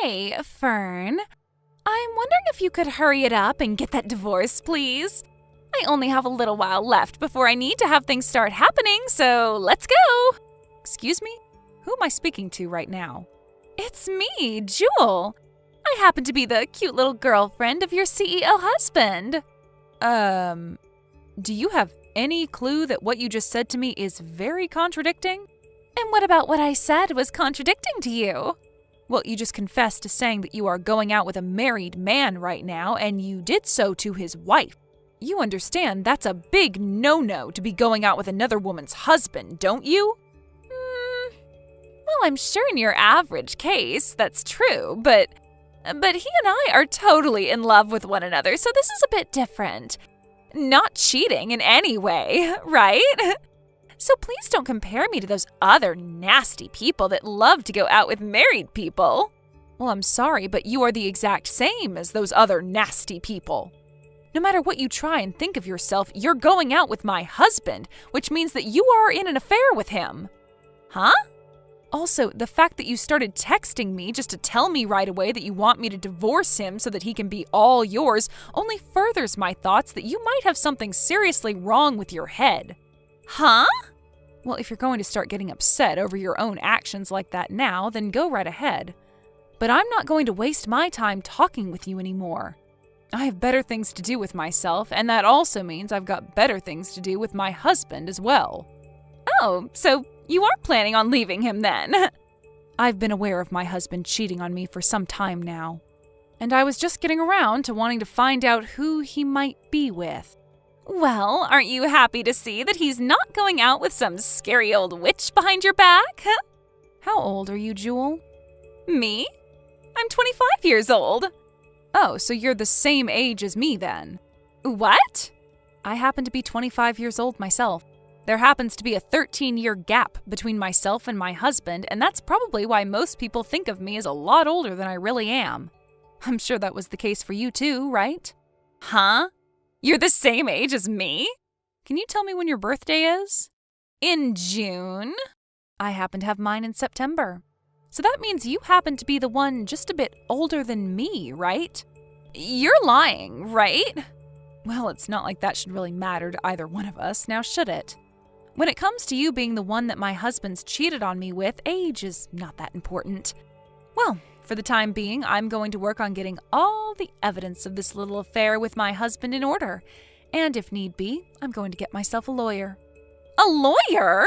Hey, Fern. I'm wondering if you could hurry it up and get that divorce, please. I only have a little while left before I need to have things start happening, so let's go. Excuse me? Who am I speaking to right now? It's me, Jewel. I happen to be the cute little girlfriend of your CEO husband. Do you have any clue that what you just said to me is very contradicting? And what about what I said was contradicting to you? Well, you just confessed to saying that you are going out with a married man right now, and you did so to his wife. You understand that's a big no-no to be going out with another woman's husband, don't you? Well, I'm sure in your average case, that's true, but he and I are totally in love with one another, so this is a bit different. Not cheating in any way, right? So please don't compare me to those other nasty people that love to go out with married people. Well, I'm sorry, but you are the exact same as those other nasty people. No matter what you try and think of yourself, you're going out with my husband, which means that you are in an affair with him. Huh? Also, the fact that you started texting me just to tell me right away that you want me to divorce him so that he can be all yours only furthers my thoughts that you might have something seriously wrong with your head. Huh? Well, if you're going to start getting upset over your own actions like that now, then go right ahead. But I'm not going to waste my time talking with you anymore. I have better things to do with myself, and that also means I've got better things to do with my husband as well. Oh, so you are planning on leaving him then? I've been aware of my husband cheating on me for some time now, and I was just getting around to wanting to find out who he might be with. Well, aren't you happy to see that he's not going out with some scary old witch behind your back? How old are you, Jewel? Me? I'm 25 years old. Oh, so you're the same age as me then. What? I happen to be 25 years old myself. There happens to be a 13-year gap between myself and my husband, and that's probably why most people think of me as a lot older than I really am. I'm sure that was the case for you too, right? Huh? You're the same age as me? Can you tell me when your birthday is? In June. I happen to have mine in September. So that means you happen to be the one just a bit older than me, right? You're lying, right? Well, it's not like that should really matter to either one of us, now should it? When it comes to you being the one that my husband's cheated on me with, age is not that important. Well, for the time being, I'm going to work on getting all the evidence of this little affair with my husband in order. And if need be, I'm going to get myself a lawyer. A lawyer?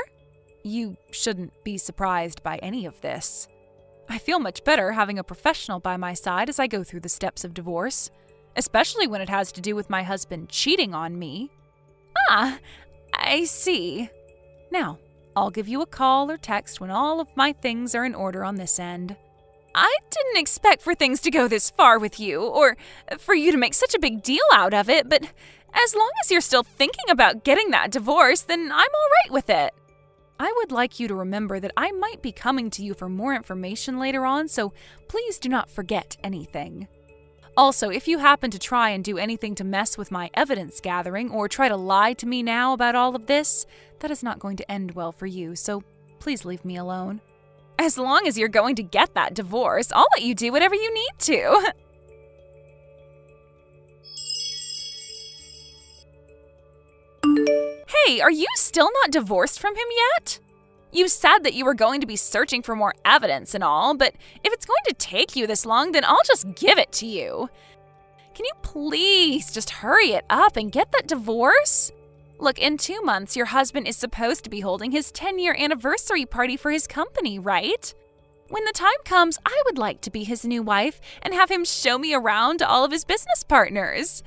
You shouldn't be surprised by any of this. I feel much better having a professional by my side as I go through the steps of divorce, especially when it has to do with my husband cheating on me. Ah, I see. Now, I'll give you a call or text when all of my things are in order on this end. I didn't expect for things to go this far with you, or for you to make such a big deal out of it, but as long as you're still thinking about getting that divorce, then I'm all right with it. I would like you to remember that I might be coming to you for more information later on, so please do not forget anything. Also, if you happen to try and do anything to mess with my evidence gathering or try to lie to me now about all of this, that is not going to end well for you, so please leave me alone. As long as you're going to get that divorce, I'll let you do whatever you need to. Hey, are you still not divorced from him yet? You said that you were going to be searching for more evidence and all, but if it's going to take you this long, then I'll just give it to you. Can you please just hurry it up and get that divorce? Look, in 2 months, your husband is supposed to be holding his 10-year anniversary party for his company, right? When the time comes, I would like to be his new wife and have him show me around to all of his business partners.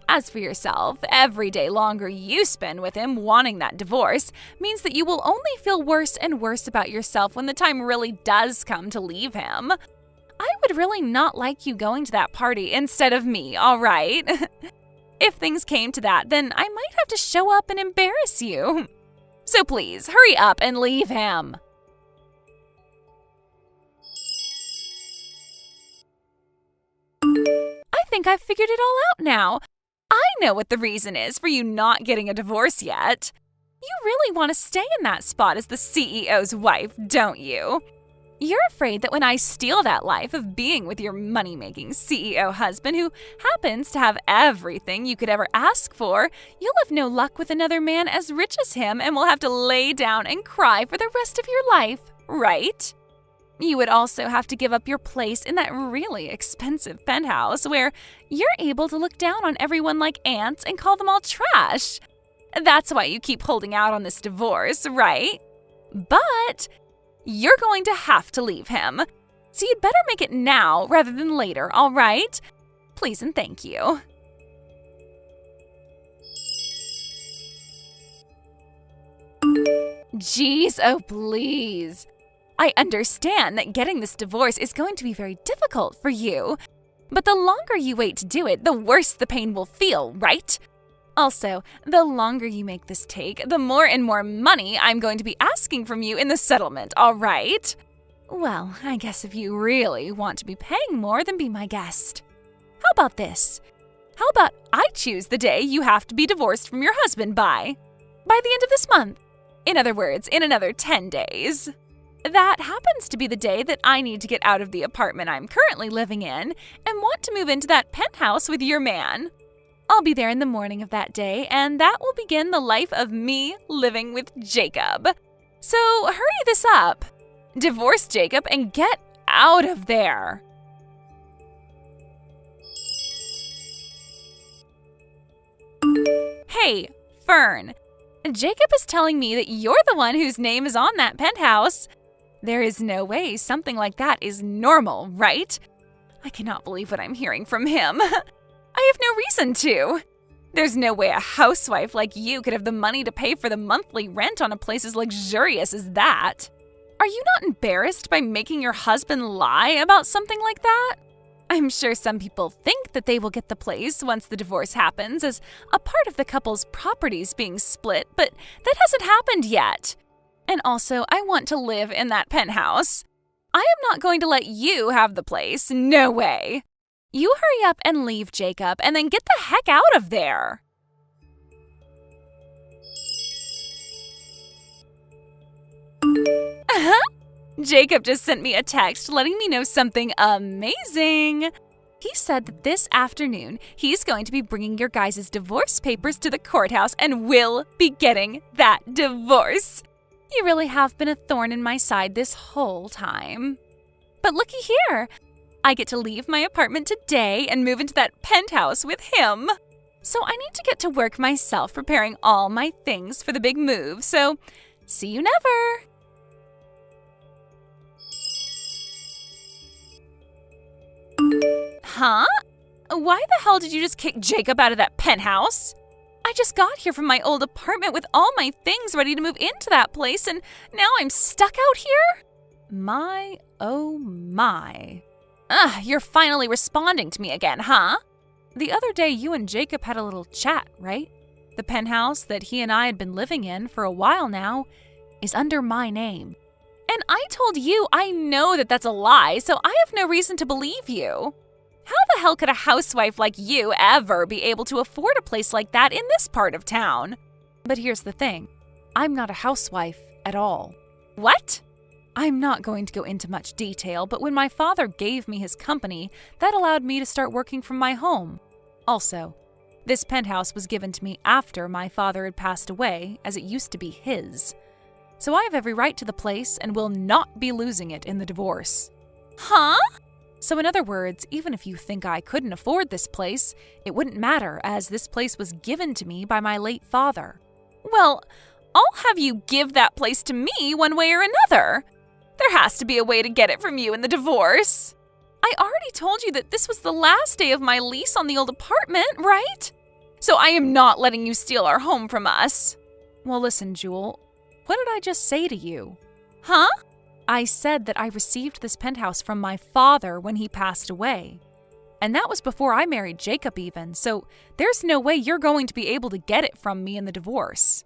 As for yourself, every day longer you spend with him wanting that divorce means that you will only feel worse and worse about yourself when the time really does come to leave him. I would really not like you going to that party instead of me, all right? If things came to that, then I might have to show up and embarrass you. So please, hurry up and leave him. I think I've figured it all out now. I know what the reason is for you not getting a divorce yet. You really want to stay in that spot as the CEO's wife, don't you? You're afraid that when I steal that life of being with your money-making CEO husband who happens to have everything you could ever ask for, you'll have no luck with another man as rich as him and will have to lay down and cry for the rest of your life, right? You would also have to give up your place in that really expensive penthouse where you're able to look down on everyone like ants and call them all trash. That's why you keep holding out on this divorce, right? But you're going to have to leave him. So you'd better make it now rather than later, all right? Please and thank you. Jeez, oh please. I understand that getting this divorce is going to be very difficult for you. But the longer you wait to do it, the worse the pain will feel, right? Also, the longer you make this take, the more and more money I'm going to be asking from you in the settlement, all right? Well, I guess if you really want to be paying more, then be my guest. How about this? How about I choose the day you have to be divorced from your husband by the end of this month? In other words, in another 10 days. That happens to be the day that I need to get out of the apartment I'm currently living in and want to move into that penthouse with your man. I'll be there in the morning of that day, and that will begin the life of me living with Jacob. So hurry this up. Divorce Jacob and get out of there. Hey, Fern. Jacob is telling me that you're the one whose name is on that penthouse. There is no way something like that is normal, right? I cannot believe what I'm hearing from him. I have no reason to. There's no way a housewife like you could have the money to pay for the monthly rent on a place as luxurious as that. Are you not embarrassed by making your husband lie about something like that? I'm sure some people think that they will get the place once the divorce happens as a part of the couple's properties being split, but that hasn't happened yet. And also, I want to live in that penthouse. I am not going to let you have the place. No way. You hurry up and leave, Jacob, and then get the heck out of there. Jacob just sent me a text letting me know something amazing. He said that this afternoon he's going to be bringing your guys' divorce papers to the courthouse and will be getting that divorce. You really have been a thorn in my side this whole time. But looky here. I get to leave my apartment today and move into that penthouse with him. So I need to get to work myself preparing all my things for the big move. So see you never. Huh? Why the hell did you just kick Jacob out of that penthouse? I just got here from my old apartment with all my things ready to move into that place, and now I'm stuck out here? My, oh my. You're finally responding to me again, huh? The other day you and Jacob had a little chat, right? The penthouse that he and I had been living in for a while now is under my name. And I told you I know that that's a lie, so I have no reason to believe you. How the hell could a housewife like you ever be able to afford a place like that in this part of town? But here's the thing. I'm not a housewife at all. What? I'm not going to go into much detail, but when my father gave me his company, that allowed me to start working from my home. Also, this penthouse was given to me after my father had passed away, as it used to be his. So I have every right to the place and will not be losing it in the divorce. Huh? So in other words, even if you think I couldn't afford this place, it wouldn't matter as this place was given to me by my late father. Well, I'll have you give that place to me one way or another. There has to be a way to get it from you in the divorce. I already told you that this was the last day of my lease on the old apartment, right? So I am not letting you steal our home from us. Well, listen, Jewel, what did I just say to you? Huh? I said that I received this penthouse from my father when he passed away. And that was before I married Jacob even, so there's no way you're going to be able to get it from me in the divorce.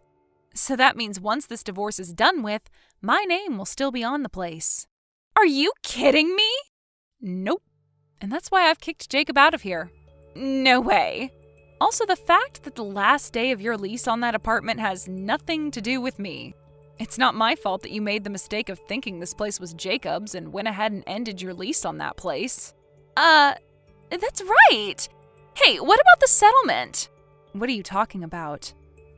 So that means once this divorce is done with, my name will still be on the place. Are you kidding me? Nope. And that's why I've kicked Jacob out of here. No way. Also, the fact that the last day of your lease on that apartment has nothing to do with me. It's not my fault that you made the mistake of thinking this place was Jacob's and went ahead and ended your lease on that place. That's right. Hey, what about the settlement? What are you talking about?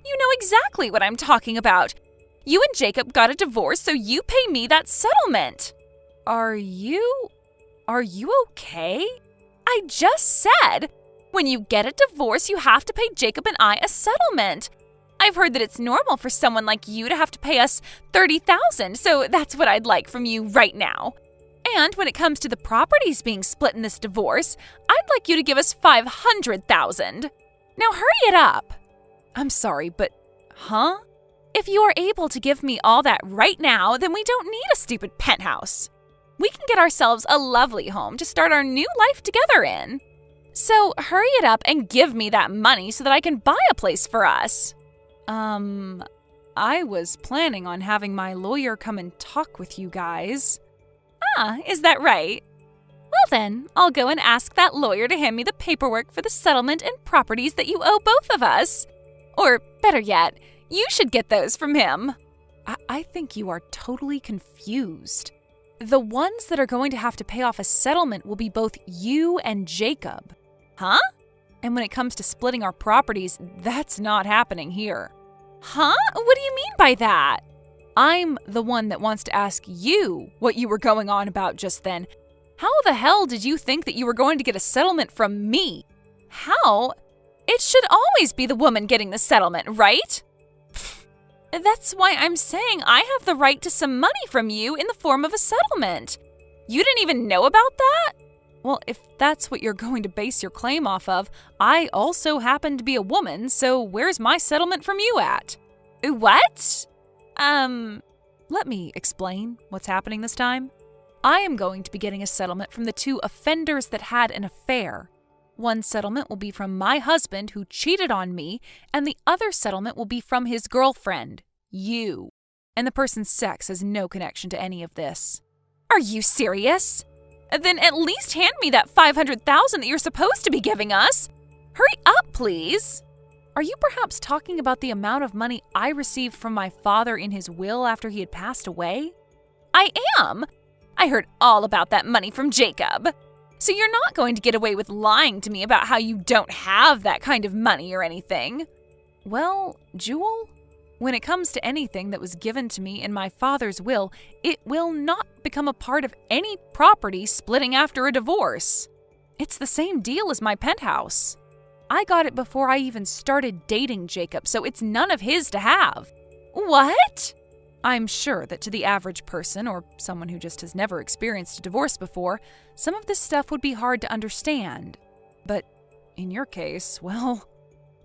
You know exactly what I'm talking about. You and Jacob got a divorce, so you pay me that settlement. Are you okay? I just said, when you get a divorce, you have to pay Jacob and I a settlement. I've heard that it's normal for someone like you to have to pay us $30,000, so that's what I'd like from you right now. And when it comes to the properties being split in this divorce, I'd like you to give us $500,000. Now hurry it up. I'm sorry, but huh? If you are able to give me all that right now, then we don't need a stupid penthouse. We can get ourselves a lovely home to start our new life together in. So hurry it up and give me that money so that I can buy a place for us. I was planning on having my lawyer come and talk with you guys. Ah, is that right? Well then, I'll go and ask that lawyer to hand me the paperwork for the settlement and properties that you owe both of us. Or better yet, you should get those from him. I think you are totally confused. The ones that are going to have to pay off a settlement will be both you and Jacob. Huh? And when it comes to splitting our properties, that's not happening here. Huh? What do you mean by that? I'm the one that wants to ask you what you were going on about just then. How the hell did you think that you were going to get a settlement from me? How? It should always be the woman getting the settlement, right? That's why I'm saying I have the right to some money from you in the form of a settlement. You didn't even know about that? Well, if that's what you're going to base your claim off of, I also happen to be a woman, so where's my settlement from you at? What? Let me explain what's happening this time. I am going to be getting a settlement from the two offenders that had an affair. One settlement will be from my husband who cheated on me, and the other settlement will be from his girlfriend, you. And the person's sex has no connection to any of this. Are you serious? Then at least hand me that $500,000 that you're supposed to be giving us. Hurry up, please. Are you perhaps talking about the amount of money I received from my father in his will after he had passed away? I am. I heard all about that money from Jacob. So you're not going to get away with lying to me about how you don't have that kind of money or anything. Well, Jewel, when it comes to anything that was given to me in my father's will, it will not become a part of any property splitting after a divorce. It's the same deal as my penthouse. I got it before I even started dating Jacob, so it's none of his to have. What? I'm sure that to the average person, or someone who just has never experienced a divorce before, some of this stuff would be hard to understand. But in your case, well,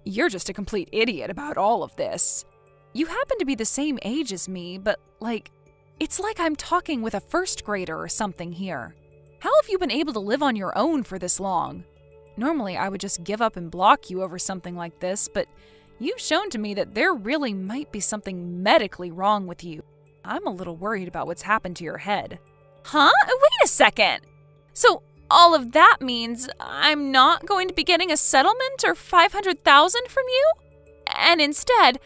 you're just a complete idiot about all of this. You happen to be the same age as me, but it's like I'm talking with a first grader or something here. How have you been able to live on your own for this long? Normally, I would just give up and block you over something like this, but you've shown to me that there really might be something medically wrong with you. I'm a little worried about what's happened to your head. Huh? Wait a second. So all of that means I'm not going to be getting a settlement or $500,000 from you? And instead,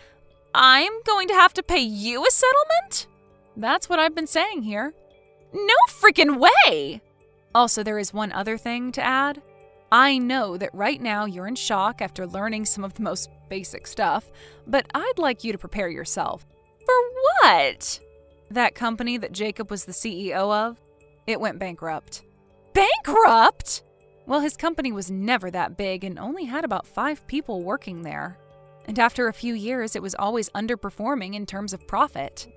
I'm going to have to pay you a settlement? That's what I've been saying here. No freaking way! Also, there is one other thing to add. I know that right now you're in shock after learning some of the most basic stuff, but I'd like you to prepare yourself. For what? That company that Jacob was the CEO of, it went bankrupt. Bankrupt? Well, his company was never that big and only had about 5 people working there. And after a few years, it was always underperforming in terms of profit.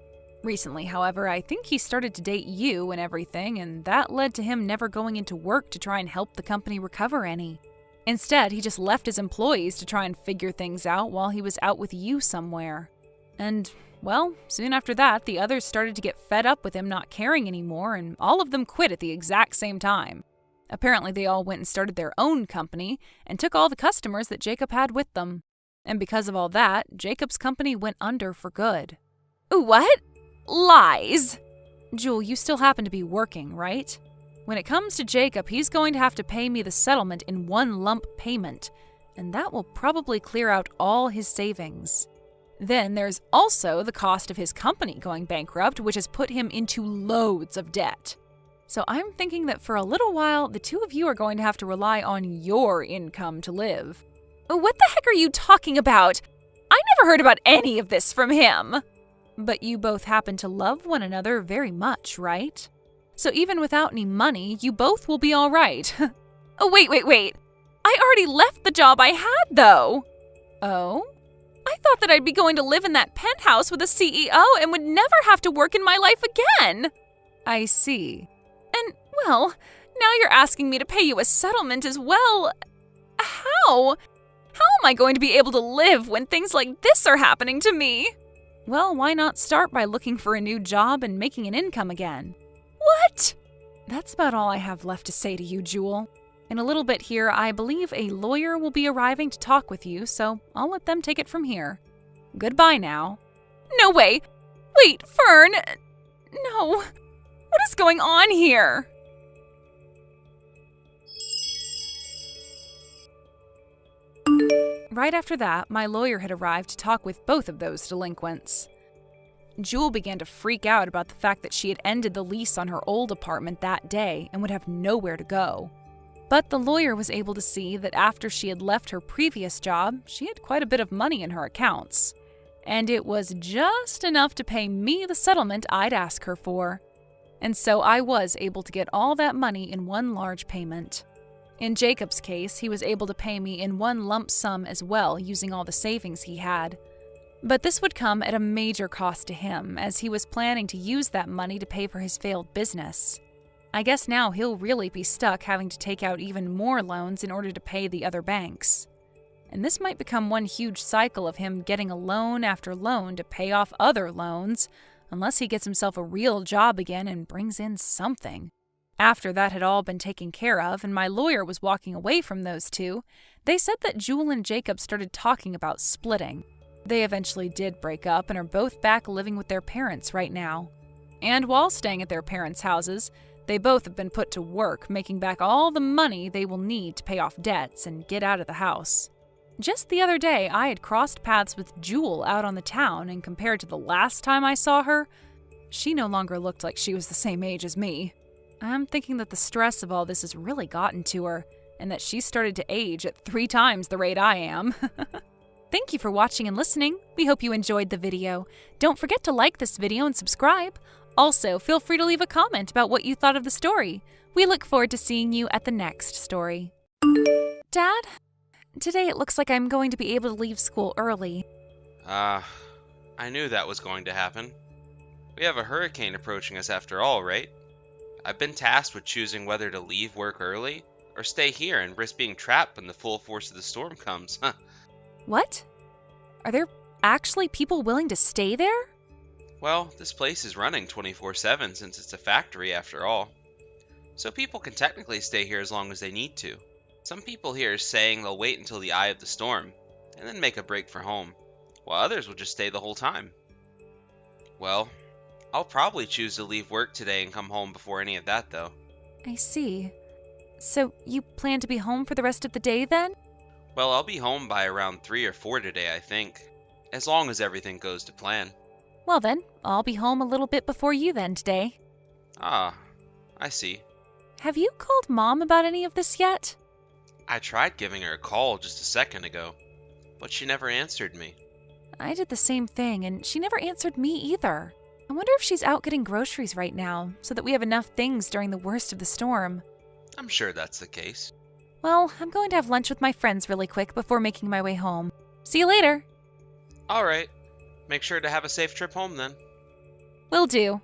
Recently, however, I think he started to date you and everything, and that led to him never going into work to try and help the company recover any. Instead, he just left his employees to try and figure things out while he was out with you somewhere. And, well, soon after that, the others started to get fed up with him not caring anymore, and all of them quit at the exact same time. Apparently, they all went and started their own company and took all the customers that Jacob had with them. And because of all that, Jacob's company went under for good. What? Lies! Jewel, you still happen to be working, right? When it comes to Jacob, he's going to have to pay me the settlement in one lump payment, and that will probably clear out all his savings. Then there's also the cost of his company going bankrupt, which has put him into loads of debt. So I'm thinking that for a little while, the two of you are going to have to rely on your income to live. What the heck are you talking about? I never heard about any of this from him. But you both happen to love one another very much, right? So even without any money, you both will be all right. Oh, wait. I already left the job I had, though. Oh? I thought that I'd be going to live in that penthouse with a CEO and would never have to work in my life again. I see. And, well, now you're asking me to pay you a settlement as well. How? How am I going to be able to live when things like this are happening to me? Well, why not start by looking for a new job and making an income again? What? That's about all I have left to say to you, Jewel. In a little bit here, I believe a lawyer will be arriving to talk with you, so I'll let them take it from here. Goodbye now. No way! Wait, Fern! No. What is going on here? Right after that, my lawyer had arrived to talk with both of those delinquents. Jewel began to freak out about the fact that she had ended the lease on her old apartment that day and would have nowhere to go. But the lawyer was able to see that after she had left her previous job, she had quite a bit of money in her accounts. And it was just enough to pay me the settlement I'd ask her for. And so I was able to get all that money in one large payment. In Jacob's case, he was able to pay me in one lump sum as well, using all the savings he had. But this would come at a major cost to him, as he was planning to use that money to pay for his failed business. I guess now he'll really be stuck having to take out even more loans in order to pay the other banks. And this might become one huge cycle of him getting a loan after loan to pay off other loans, unless he gets himself a real job again and brings in something. After that had all been taken care of and my lawyer was walking away from those two, they said that Jewel and Jacob started talking about splitting. They eventually did break up and are both back living with their parents right now. And while staying at their parents' houses, they both have been put to work making back all the money they will need to pay off debts and get out of the house. Just the other day, I had crossed paths with Jewel out on the town, and compared to the last time I saw her, she no longer looked like she was the same age as me. I'm thinking that the stress of all this has really gotten to her, and that she started to age at 3 times the rate I am. Thank you for watching and listening. We hope you enjoyed the video. Don't forget to like this video and subscribe. Also, feel free to leave a comment about what you thought of the story. We look forward to seeing you at the next story. Dad, today it looks like I'm going to be able to leave school early. I knew that was going to happen. We have a hurricane approaching us after all, right? I've been tasked with choosing whether to leave work early or stay here and risk being trapped when the full force of the storm comes. What? Are there actually people willing to stay there? Well, this place is running 24/7 since it's a factory after all. So people can technically stay here as long as they need to. Some people here are saying they'll wait until the eye of the storm and then make a break for home, while others will just stay the whole time. Well, I'll probably choose to leave work today and come home before any of that, though. I see. So you plan to be home for the rest of the day then? Well, I'll be home by around 3 or 4 today, I think, as long as everything goes to plan. Well then, I'll be home a little bit before you then today. Ah, I see. Have you called Mom about any of this yet? I tried giving her a call just a second ago, but she never answered me. I did the same thing, and she never answered me either. I wonder if she's out getting groceries right now, so that we have enough things during the worst of the storm. I'm sure that's the case. Well, I'm going to have lunch with my friends really quick before making my way home. See you later. All right. Make sure to have a safe trip home then. Will do.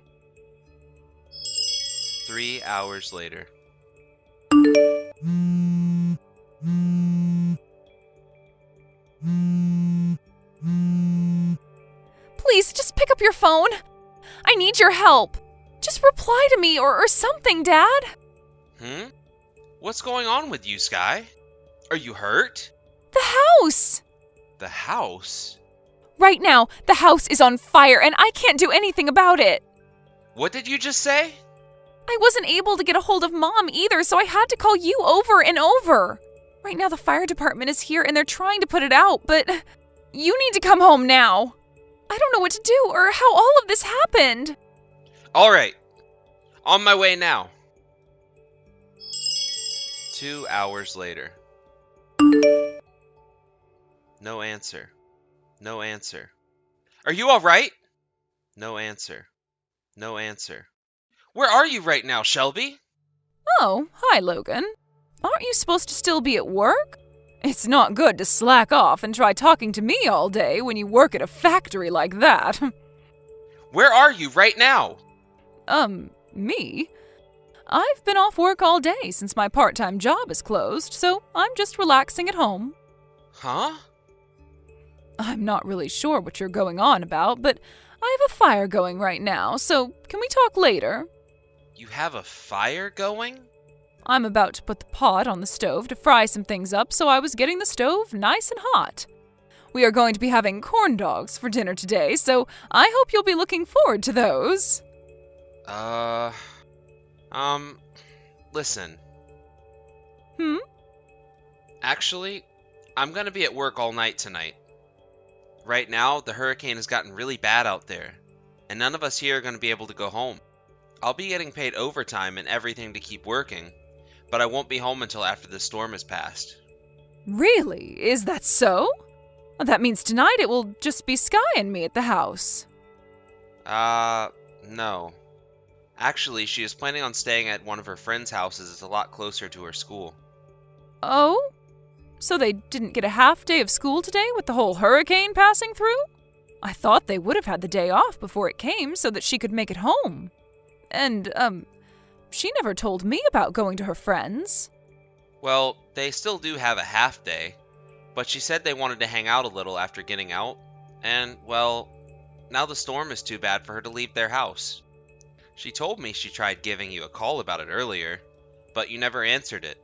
3 hours later. Please, just pick up your phone. I need your help. Just reply to me or something, Dad. What's going on with you, Sky? Are you hurt? The house! The house? Right now, the house is on fire and I can't do anything about it. What did you just say? I wasn't able to get a hold of Mom either, so I had to call you over and over. Right now, the fire department is here and they're trying to put it out, but you need to come home now. I don't know what to do or how all of this happened. All right. On my way now. 2 hours later. No answer. No answer. Are you all right? No answer. No answer. Where are you right now, Shelby? Oh, hi, Logan. Aren't you supposed to still be at work? It's not good to slack off and try talking to me all day when you work at a factory like that. Where are you right now? Me? I've been off work all day since my part-time job is closed, so I'm just relaxing at home. Huh? I'm not really sure what you're going on about, but I have a fire going right now, so can we talk later? You have a fire going? I'm about to put the pot on the stove to fry some things up, so I was getting the stove nice and hot. We are going to be having corn dogs for dinner today, so I hope you'll be looking forward to those. Listen. Hmm? Actually, I'm gonna be at work all night tonight. Right now, the hurricane has gotten really bad out there, and none of us here are gonna be able to go home. I'll be getting paid overtime and everything to keep working, but I won't be home until after the storm has passed. Really? Is that so? That means tonight it will just be Sky and me at the house. No. Actually, she is planning on staying at one of her friends' houses. It's a lot closer to her school. Oh? So they didn't get a half day of school today with the whole hurricane passing through? I thought they would have had the day off before it came so that she could make it home. And, she never told me about going to her friends. Well, they still do have a half day, but she said they wanted to hang out a little after getting out, and, well, now the storm is too bad for her to leave their house. She told me she tried giving you a call about it earlier, but you never answered it.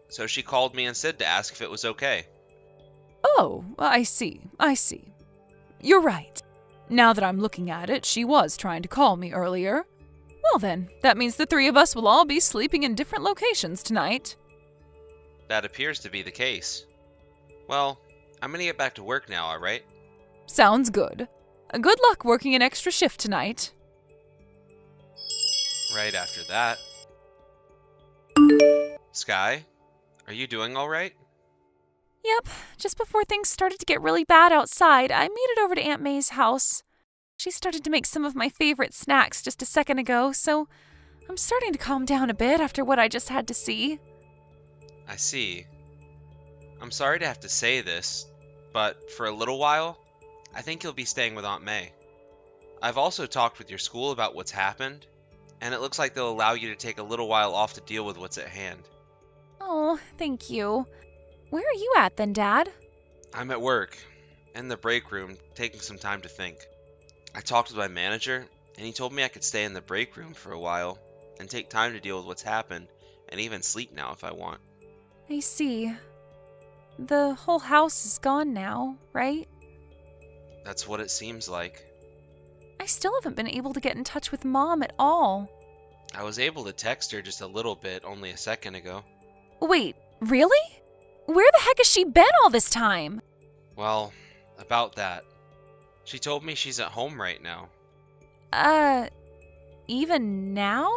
So she called me instead to ask if it was okay. Oh, I see. You're right. Now that I'm looking at it, she was trying to call me earlier. Well then, that means the three of us will all be sleeping in different locations tonight. That appears to be the case. Well, I'm gonna get back to work now, alright? Sounds good. Good luck working an extra shift tonight. Right after that. Sky, are you doing alright? Yep, just before things started to get really bad outside, I made it over to Aunt May's house. She started to make some of my favorite snacks just a second ago, so I'm starting to calm down a bit after what I just had to see. I see. I'm sorry to have to say this, but for a little while, I think you'll be staying with Aunt May. I've also talked with your school about what's happened, and it looks like they'll allow you to take a little while off to deal with what's at hand. Oh, thank you. Where are you at then, Dad? I'm at work, in the break room, taking some time to think. I talked with my manager, and he told me I could stay in the break room for a while, and take time to deal with what's happened, and even sleep now if I want. I see. The whole house is gone now, right? That's what it seems like. I still haven't been able to get in touch with Mom at all. I was able to text her just a little bit only a second ago. Wait, really? Where the heck has she been all this time? Well, about that. She told me she's at home right now. Even now?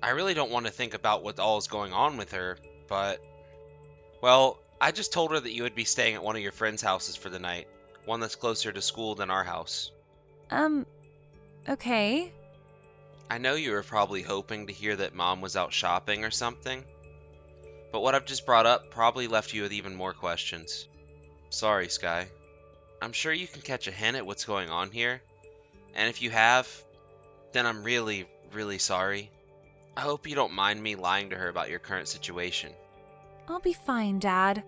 I really don't want to think about what all is going on with her, but... Well, I just told her that you would be staying at one of your friends' houses for the night. One that's closer to school than our house. Okay. I know you were probably hoping to hear that Mom was out shopping or something. But what I've just brought up probably left you with even more questions. Sorry, Sky. I'm sure you can catch a hint at what's going on here. And if you have, then I'm really, really sorry. I hope you don't mind me lying to her about your current situation. I'll be fine, Dad.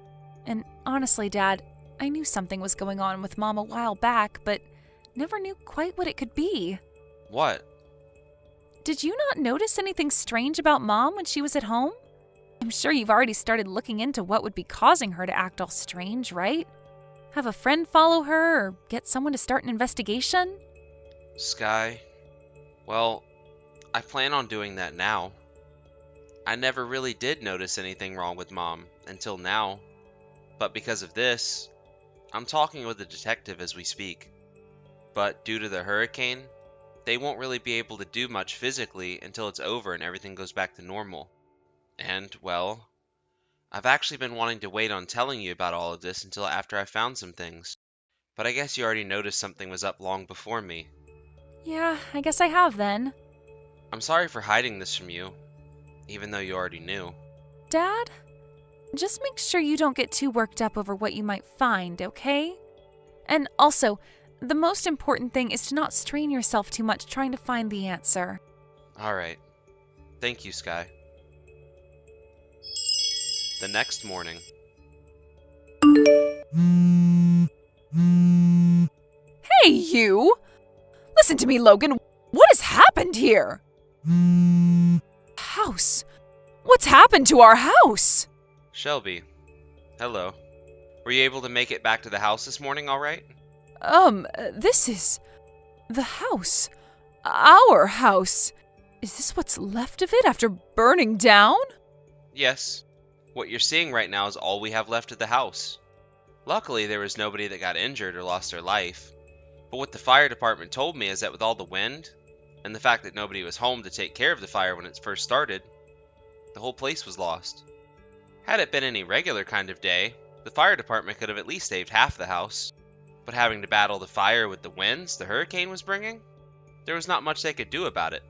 And honestly, Dad, I knew something was going on with Mom a while back, but never knew quite what it could be. What? Did you not notice anything strange about Mom when she was at home? I'm sure you've already started looking into what would be causing her to act all strange, right? Have a friend follow her or get someone to start an investigation? Sky, well, I plan on doing that now. I never really did notice anything wrong with Mom until now, but because of this, I'm talking with a detective as we speak. but due to the hurricane, they won't really be able to do much physically until it's over and everything goes back to normal. And, well, I've actually been wanting to wait on telling you about all of this until after I found some things. But I guess you already noticed something was up long before me. Yeah, I guess I have then. I'm sorry for hiding this from you, even though you already knew. Dad, just make sure you don't get too worked up over what you might find, okay? And also, the most important thing is to not strain yourself too much trying to find the answer. Alright. Thank you, Sky. The next morning. Hey, you! Listen to me, Logan. What has happened here? House. What's happened to our house? Shelby. Hello. Were you able to make it back to the house this morning alright? This is the house. Our house. Is this what's left of it after burning down? Yes. What you're seeing right now is all we have left of the house. Luckily, there was nobody that got injured or lost their life. But what the fire department told me is that with all the wind, and the fact that nobody was home to take care of the fire when it first started, the whole place was lost. Had it been any regular kind of day, the fire department could have at least saved half the house. But having to battle the fire with the winds the hurricane was bringing, there was not much they could do about it.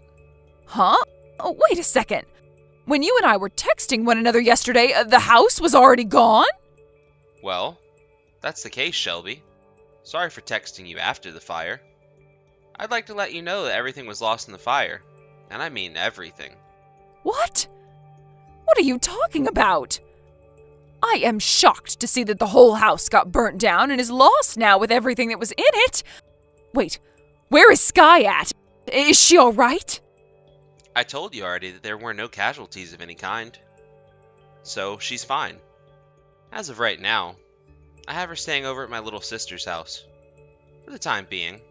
Huh? Oh, wait a second. When you and I were texting one another yesterday, the house was already gone? Well, that's the case, Shelby. Sorry for texting you after the fire. I'd like to let you know that everything was lost in the fire. And I mean everything. What? What are you talking about? I am shocked to see that the whole house got burnt down and is lost now with everything that was in it. Wait, where is Sky at? Is she all right? I told you already that there were no casualties of any kind. So, she's fine. As of right now, I have her staying over at my little sister's house. For the time being.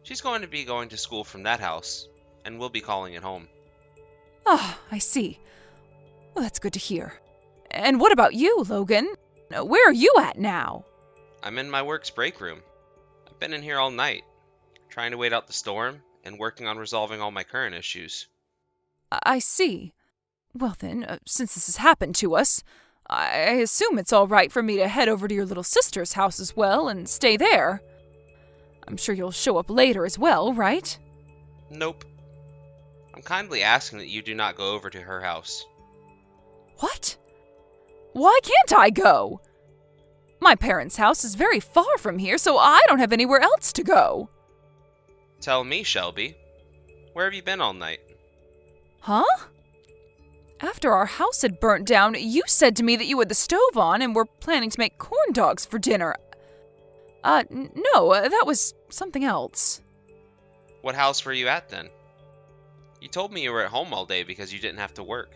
She's going to be going to school from that house, and we'll be calling it home. Ah, I see. Well, that's good to hear. And what about you, Logan? Where are you at now? I'm in my work's break room. I've been in here all night, trying to wait out the storm and working on resolving all my current issues. I see. Well then, since this has happened to us, I assume it's all right for me to head over to your little sister's house as well and stay there. I'm sure you'll show up later as well, right? Nope. I'm kindly asking that you do not go over to her house. What? Why can't I go? My parents' house is very far from here, so I don't have anywhere else to go. Tell me, Shelby. Where have you been all night? Huh? After our house had burnt down, you said to me that you had the stove on and were planning to make corn dogs for dinner. No, that was something else. What house were you at then? You told me you were at home all day because you didn't have to work.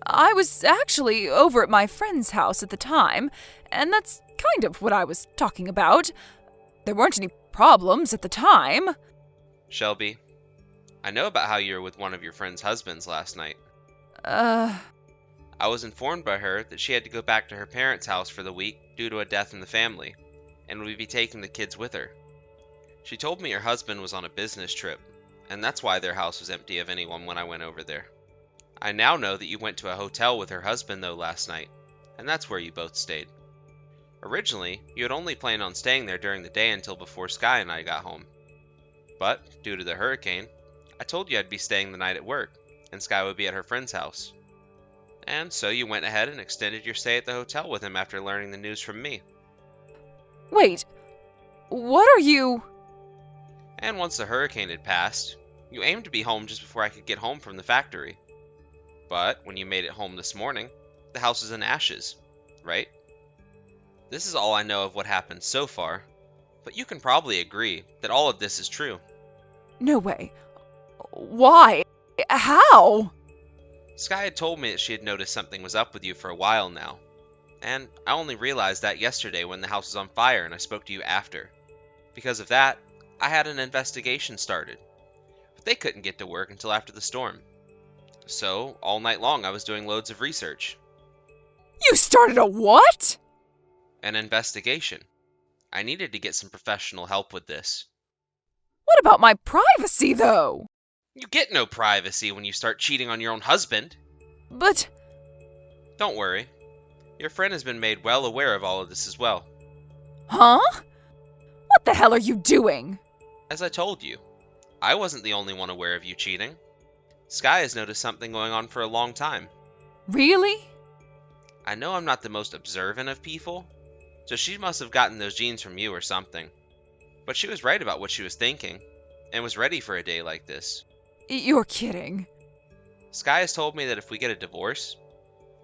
I was actually over at my friend's house at the time, and that's kind of what I was talking about. There weren't any problems at the time. Shelby, I know about how you were with one of your friend's husbands last night. I was informed by her that she had to go back to her parents' house for the week due to a death in the family, and would be taking the kids with her. She told me her husband was on a business trip, and that's why their house was empty of anyone when I went over there. I now know that you went to a hotel with her husband though last night, and that's where you both stayed. Originally, you had only planned on staying there during the day until before Sky and I got home. But, due to the hurricane, I told you I'd be staying the night at work, and Sky would be at her friend's house. And so you went ahead and extended your stay at the hotel with him after learning the news from me. Wait, what are you... And once the hurricane had passed, you aimed to be home just before I could get home from the factory. But when you made it home this morning, the house was in ashes, right? This is all I know of what happened so far, but you can probably agree that all of this is true. No way. Why? How? Sky had told me that she had noticed something was up with you for a while now, and I only realized that yesterday when the house was on fire and I spoke to you after. Because of that, I had an investigation started, but they couldn't get to work until after the storm. So, all night long I was doing loads of research. You started a what? An investigation. I needed to get some professional help with this. What about my privacy, though? You get no privacy when you start cheating on your own husband. But... Don't worry. Your friend has been made well aware of all of this as well. Huh? What the hell are you doing? As I told you, I wasn't the only one aware of you cheating. Sky has noticed something going on for a long time. Really? I know I'm not the most observant of people, so she must have gotten those genes from you or something. But she was right about what she was thinking, and was ready for a day like this. You're kidding. Sky has told me that if we get a divorce,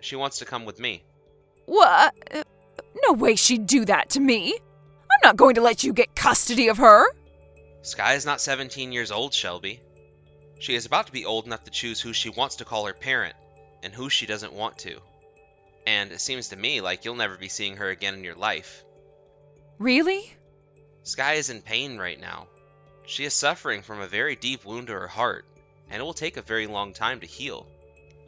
she wants to come with me. What? No way she'd do that to me. I'm not going to let you get custody of her. Sky is not 17 years old, Shelby. She is about to be old enough to choose who she wants to call her parent, and who she doesn't want to. And it seems to me like you'll never be seeing her again in your life. Really? Sky is in pain right now. She is suffering from a very deep wound to her heart, and it will take a very long time to heal.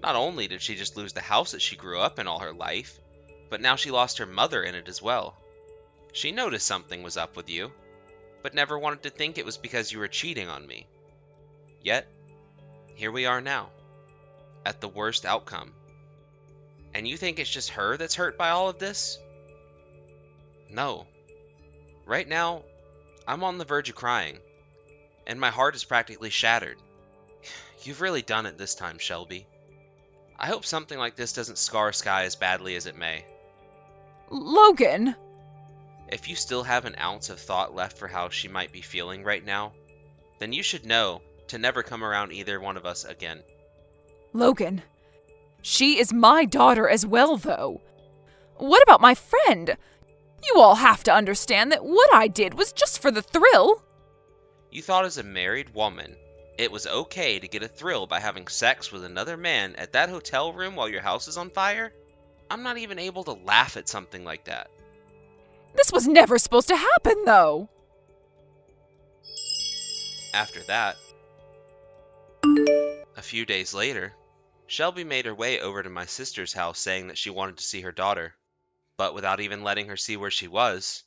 Not only did she just lose the house that she grew up in all her life, but now she lost her mother in it as well. She noticed something was up with you, but never wanted to think it was because you were cheating on me. Yet, here we are now, at the worst outcome. And you think it's just her that's hurt by all of this? No. Right now, I'm on the verge of crying, and my heart is practically shattered. You've really done it this time, Shelby. I hope something like this doesn't scar Sky as badly as it may. Logan! If you still have an ounce of thought left for how she might be feeling right now, then you should know to never come around either one of us again. Logan, she is my daughter as well, though. What about my friend? You all have to understand that what I did was just for the thrill. You thought as a married woman, it was okay to get a thrill by having sex with another man at that hotel room while your house is on fire? I'm not even able to laugh at something like that. This was never supposed to happen, though. After that, a few days later, Shelby made her way over to my sister's house saying that she wanted to see her daughter. But without even letting her see where she was,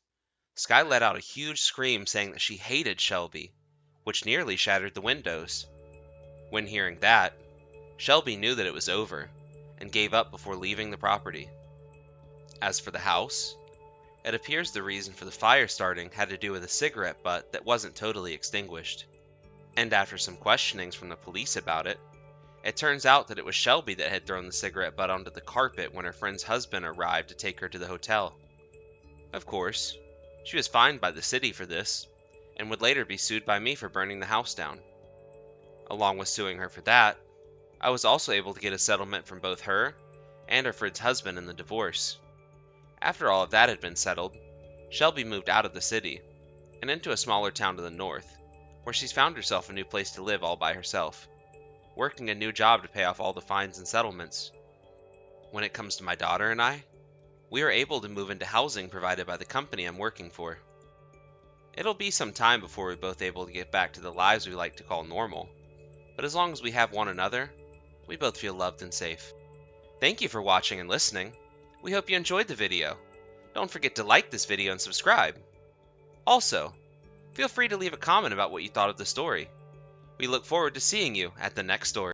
Sky let out a huge scream saying that she hated Shelby, which nearly shattered the windows. When hearing that, Shelby knew that it was over, and gave up before leaving the property. As for the house, it appears the reason for the fire starting had to do with a cigarette butt that wasn't totally extinguished. And after some questionings from the police about it, it turns out that it was Shelby that had thrown the cigarette butt onto the carpet when her friend's husband arrived to take her to the hotel. Of course, she was fined by the city for this, and would later be sued by me for burning the house down. Along with suing her for that, I was also able to get a settlement from both her and her friend's husband in the divorce. After all of that had been settled, Shelby moved out of the city, and into a smaller town to the north, where she's found herself a new place to live all by herself, working a new job to pay off all the fines and settlements. When it comes to my daughter and I, we are able to move into housing provided by the company I'm working for. It'll be some time before we're both able to get back to the lives we like to call normal, but as long as we have one another, we both feel loved and safe. Thank you for watching and listening. We hope you enjoyed the video. Don't forget to like this video and subscribe. Also, feel free to leave a comment about what you thought of the story. We look forward to seeing you at the next story.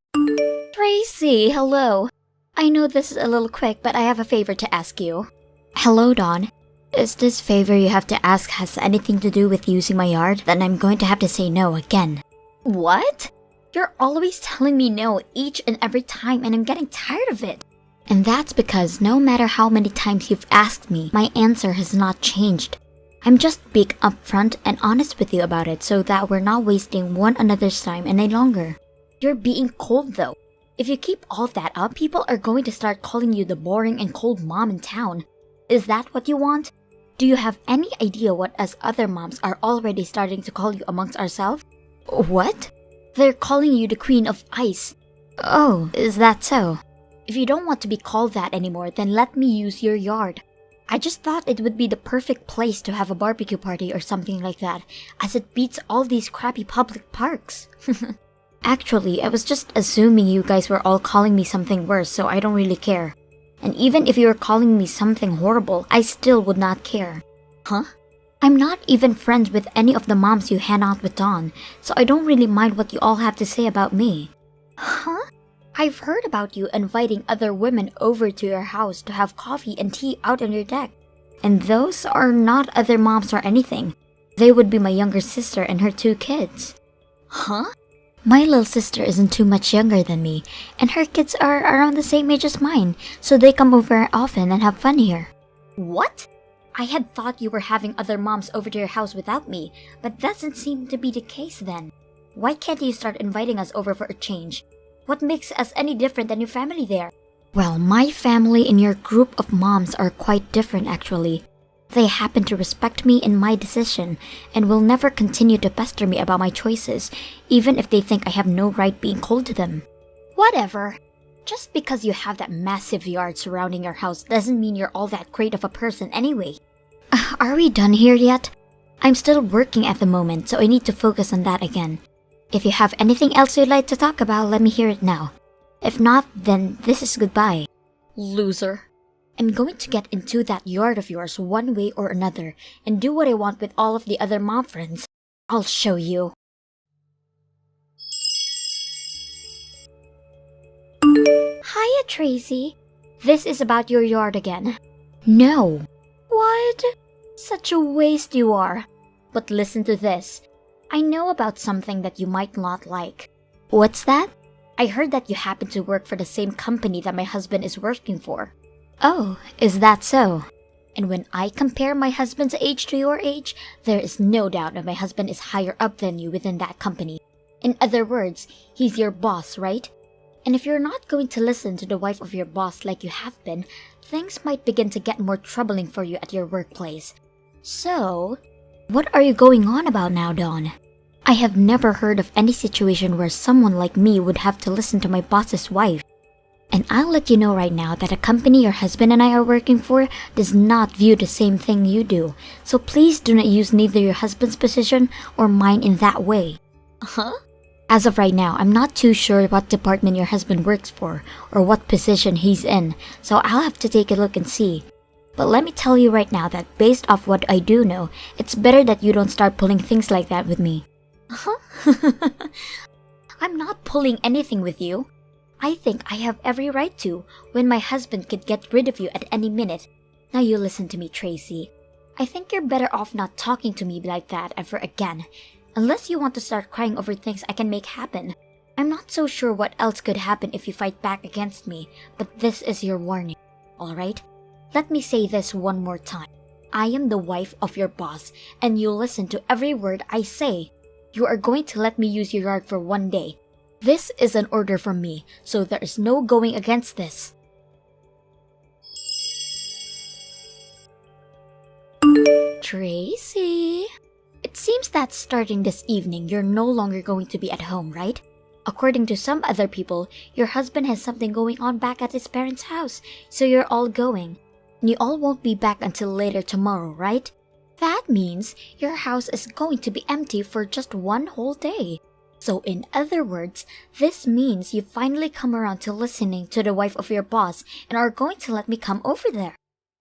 Tracy, hello. I know this is a little quick, but I have a favor to ask you. Hello, Dawn. Is this favor you have to ask has anything to do with using my yard? Then I'm going to have to say no again. What? You're always telling me no each and every time, and I'm getting tired of it. And that's because no matter how many times you've asked me, my answer has not changed. I'm just being upfront and honest with you about it so that we're not wasting one another's time any longer. You're being cold though. If you keep all that up, people are going to start calling you the boring and cold mom in town. Is that what you want? Do you have any idea what us other moms are already starting to call you amongst ourselves? What? They're calling you the Queen of Ice. Oh, is that so? If you don't want to be called that anymore, then let me use your yard. I just thought it would be the perfect place to have a barbecue party or something like that, as it beats all these crappy public parks. Actually, I was just assuming you guys were all calling me something worse, so I don't really care. And even if you were calling me something horrible, I still would not care. Huh? I'm not even friends with any of the moms you hang out with, Dawn, so I don't really mind what you all have to say about me. Huh? I've heard about you inviting other women over to your house to have coffee and tea out on your deck. And those are not other moms or anything. They would be my younger sister and her 2 kids. Huh? My little sister isn't too much younger than me, and her kids are around the same age as mine, so they come over often and have fun here. What? I had thought you were having other moms over to your house without me, but that doesn't seem to be the case then. Why can't you start inviting us over for a change? What makes us any different than your family there? Well, my family and your group of moms are quite different actually. They happen to respect me in my decision and will never continue to pester me about my choices, even if they think I have no right being cold to them. Whatever. Just because you have that massive yard surrounding your house doesn't mean you're all that great of a person anyway. Are we done here yet? I'm still working at the moment, so I need to focus on that again. If you have anything else you'd like to talk about, let me hear it now. If not, then this is goodbye. Loser. I'm going to get into that yard of yours one way or another and do what I want with all of the other mom friends. I'll show you. Hiya, Tracy. This is about your yard again. No. What? Such a waste you are. But listen to this. I know about something that you might not like. What's that? I heard that you happen to work for the same company that my husband is working for. Oh, is that so? And when I compare my husband's age to your age, there is no doubt that my husband is higher up than you within that company. In other words, he's your boss, right? And if you're not going to listen to the wife of your boss like you have been, things might begin to get more troubling for you at your workplace. So, what are you going on about now, Dawn? I have never heard of any situation where someone like me would have to listen to my boss's wife. And I'll let you know right now that a company your husband and I are working for does not view the same thing you do. So please do not use neither your husband's position or mine in that way. Huh? As of right now, I'm not too sure what department your husband works for or what position he's in, so I'll have to take a look and see. But let me tell you right now that based off what I do know, it's better that you don't start pulling things like that with me. Huh? I'm not pulling anything with you. I think I have every right to, when my husband could get rid of you at any minute. Now you listen to me, Tracy. I think you're better off not talking to me like that ever again, unless you want to start crying over things I can make happen. I'm not so sure what else could happen if you fight back against me, but this is your warning, alright? Let me say this one more time. I am the wife of your boss, and you'll listen to every word I say. You are going to let me use your yard for 1 day. This is an order from me, so there is no going against this. Tracy, it seems that starting this evening, you're no longer going to be at home, right? According to some other people, your husband has something going on back at his parents' house, so you're all going. And you all won't be back until later tomorrow, right? That means your house is going to be empty for just 1 whole day. So in other words, this means you finally come around to listening to the wife of your boss and are going to let me come over there.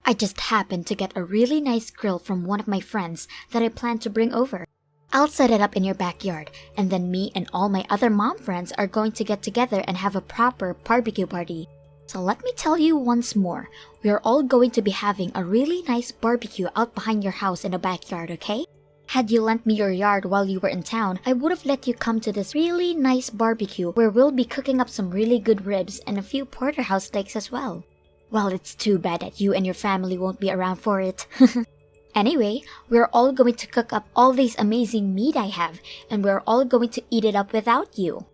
I just happened to get a really nice grill from one of my friends that I plan to bring over. I'll set it up in your backyard, and then me and all my other mom friends are going to get together and have a proper barbecue party. So let me tell you once more, we are all going to be having a really nice barbecue out behind your house in the backyard, okay? Had you lent me your yard while you were in town, I would have let you come to this really nice barbecue where we'll be cooking up some really good ribs and a few porterhouse steaks as well. Well, it's too bad that you and your family won't be around for it. Anyway, we're all going to cook up all this amazing meat I have, and we're all going to eat it up without you.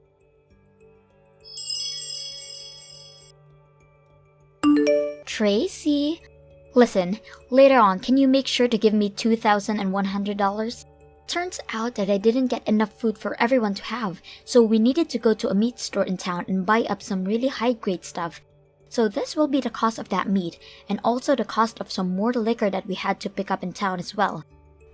Tracy, listen, later on, can you make sure to give me $2,100? Turns out that I didn't get enough food for everyone to have, so we needed to go to a meat store in town and buy up some really high-grade stuff. So this will be the cost of that meat, and also the cost of some more liquor that we had to pick up in town as well.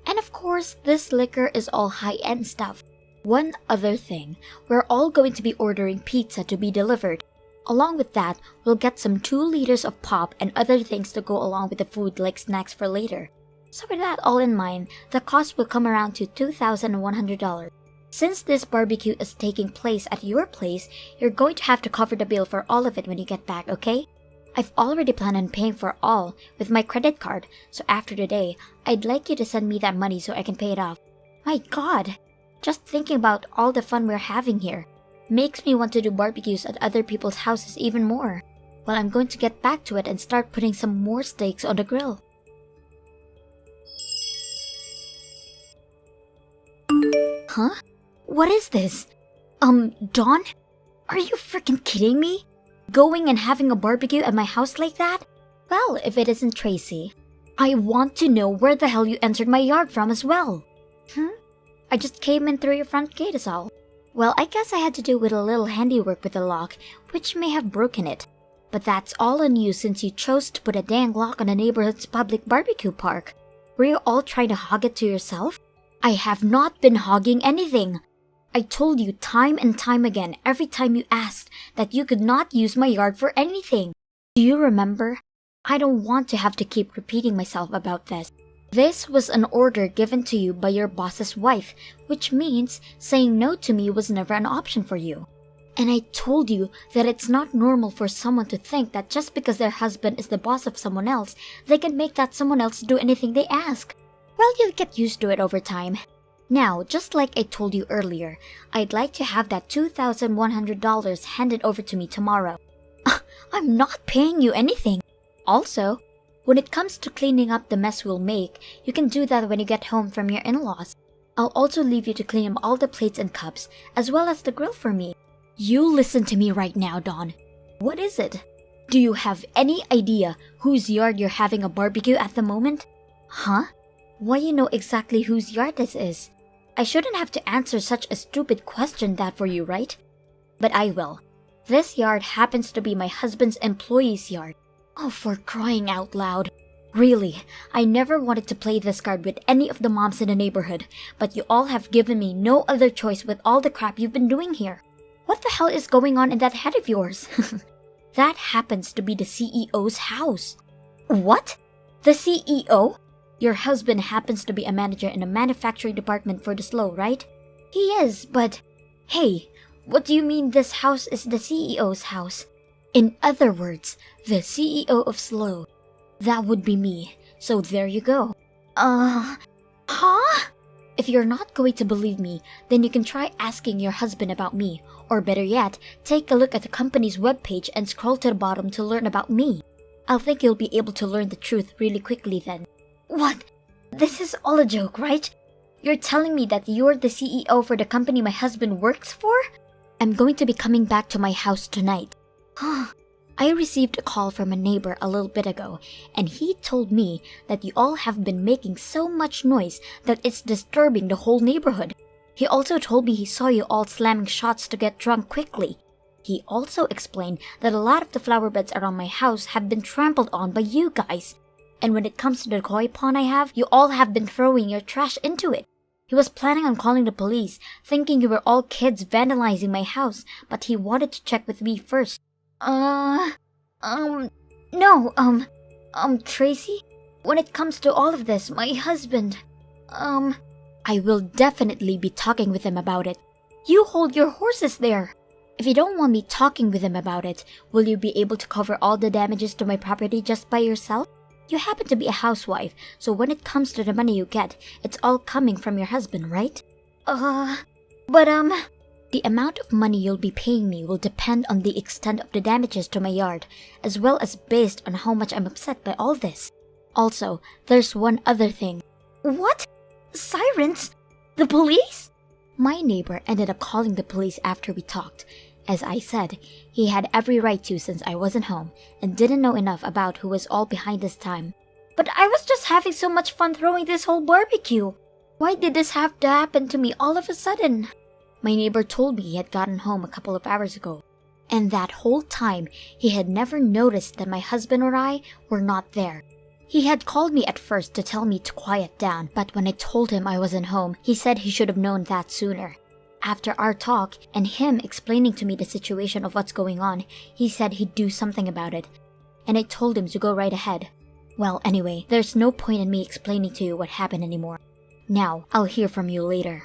And of course, this liquor is all high-end stuff. One other thing, we're all going to be ordering pizza to be delivered. Along with that, we'll get some 2 liters of pop and other things to go along with the food like snacks for later. So with that all in mind, the cost will come around to $2,100. Since this barbecue is taking place at your place, you're going to have to cover the bill for all of it when you get back, okay? I've already planned on paying for all with my credit card, so after today, I'd like you to send me that money so I can pay it off. My God, just thinking about all the fun we're having here makes me want to do barbecues at other people's houses even more. Well, I'm going to get back to it and start putting some more steaks on the grill. Huh? What is this? Dawn? Are you freaking kidding me? Going and having a barbecue at my house like that? Well, if it isn't Tracy, I want to know where the hell you entered my yard from as well. I just came in through your front gate is all. Well, I guess I had to do with a little handiwork with the lock, which may have broken it. But that's all on you since you chose to put a dang lock on the neighborhood's public barbecue park. Were you all trying to hog it to yourself? I have not been hogging anything. I told you time and time again every time you asked that you could not use my yard for anything. Do you remember? I don't want to have to keep repeating myself about this. This was an order given to you by your boss's wife, which means saying no to me was never an option for you. And I told you that it's not normal for someone to think that just because their husband is the boss of someone else, they can make that someone else do anything they ask. Well, you'll get used to it over time. Now, just like I told you earlier, I'd like to have that $2,100 handed over to me tomorrow. I'm not paying you anything. Also, when it comes to cleaning up the mess we'll make, you can do that when you get home from your in-laws. I'll also leave you to clean up all the plates and cups, as well as the grill for me. You listen to me right now, Dawn. What is it? Do you have any idea whose yard you're having a barbecue at the moment? Huh? Why you know exactly whose yard this is? I shouldn't have to answer such a stupid question that for you, right? But I will. This yard happens to be my husband's employee's yard. Oh, for crying out loud. Really, I never wanted to play this card with any of the moms in the neighborhood, but you all have given me no other choice with all the crap you've been doing here. What the hell is going on in that head of yours? That happens to be the CEO's house. What? The CEO? Your husband happens to be a manager in the manufacturing department for the SLO, right? He is, but... Hey, what do you mean this house is the CEO's house? In other words, the CEO of SLO. That would be me, so there you go. Huh? If you're not going to believe me, then you can try asking your husband about me, or better yet, take a look at the company's webpage and scroll to the bottom to learn about me. I'll think you'll be able to learn the truth really quickly then. What? This is all a joke, right? You're telling me that you're the CEO for the company my husband works for? I'm going to be coming back to my house tonight. I received a call from a neighbor a little bit ago, and he told me that you all have been making so much noise that it's disturbing the whole neighborhood. He also told me he saw you all slamming shots to get drunk quickly. He also explained that a lot of the flower beds around my house have been trampled on by you guys. And when it comes to the koi pond I have, you all have been throwing your trash into it. He was planning on calling the police, thinking you were all kids vandalizing my house, but he wanted to check with me first. Tracy? When it comes to all of this, my husband, I will definitely be talking with him about it. You hold your horses there. If you don't want me talking with him about it, will you be able to cover all the damages to my property just by yourself? You happen to be a housewife, so when it comes to the money you get, it's all coming from your husband, right? The amount of money you'll be paying me will depend on the extent of the damages to my yard, as well as based on how much I'm upset by all this. Also, there's one other thing. What? Sirens? The police? My neighbor ended up calling the police after we talked. As I said, he had every right to since I wasn't home and didn't know enough about who was all behind this time. But I was just having so much fun throwing this whole barbecue. Why did this have to happen to me all of a sudden? My neighbor told me he had gotten home a couple of hours ago, and that whole time he had never noticed that my husband or I were not there. He had called me at first to tell me to quiet down, but when I told him I wasn't home, he said he should have known that sooner. After our talk and him explaining to me the situation of what's going on, he said he'd do something about it, and I told him to go right ahead. Well, anyway, there's no point in me explaining to you what happened anymore. Now, I'll hear from you later.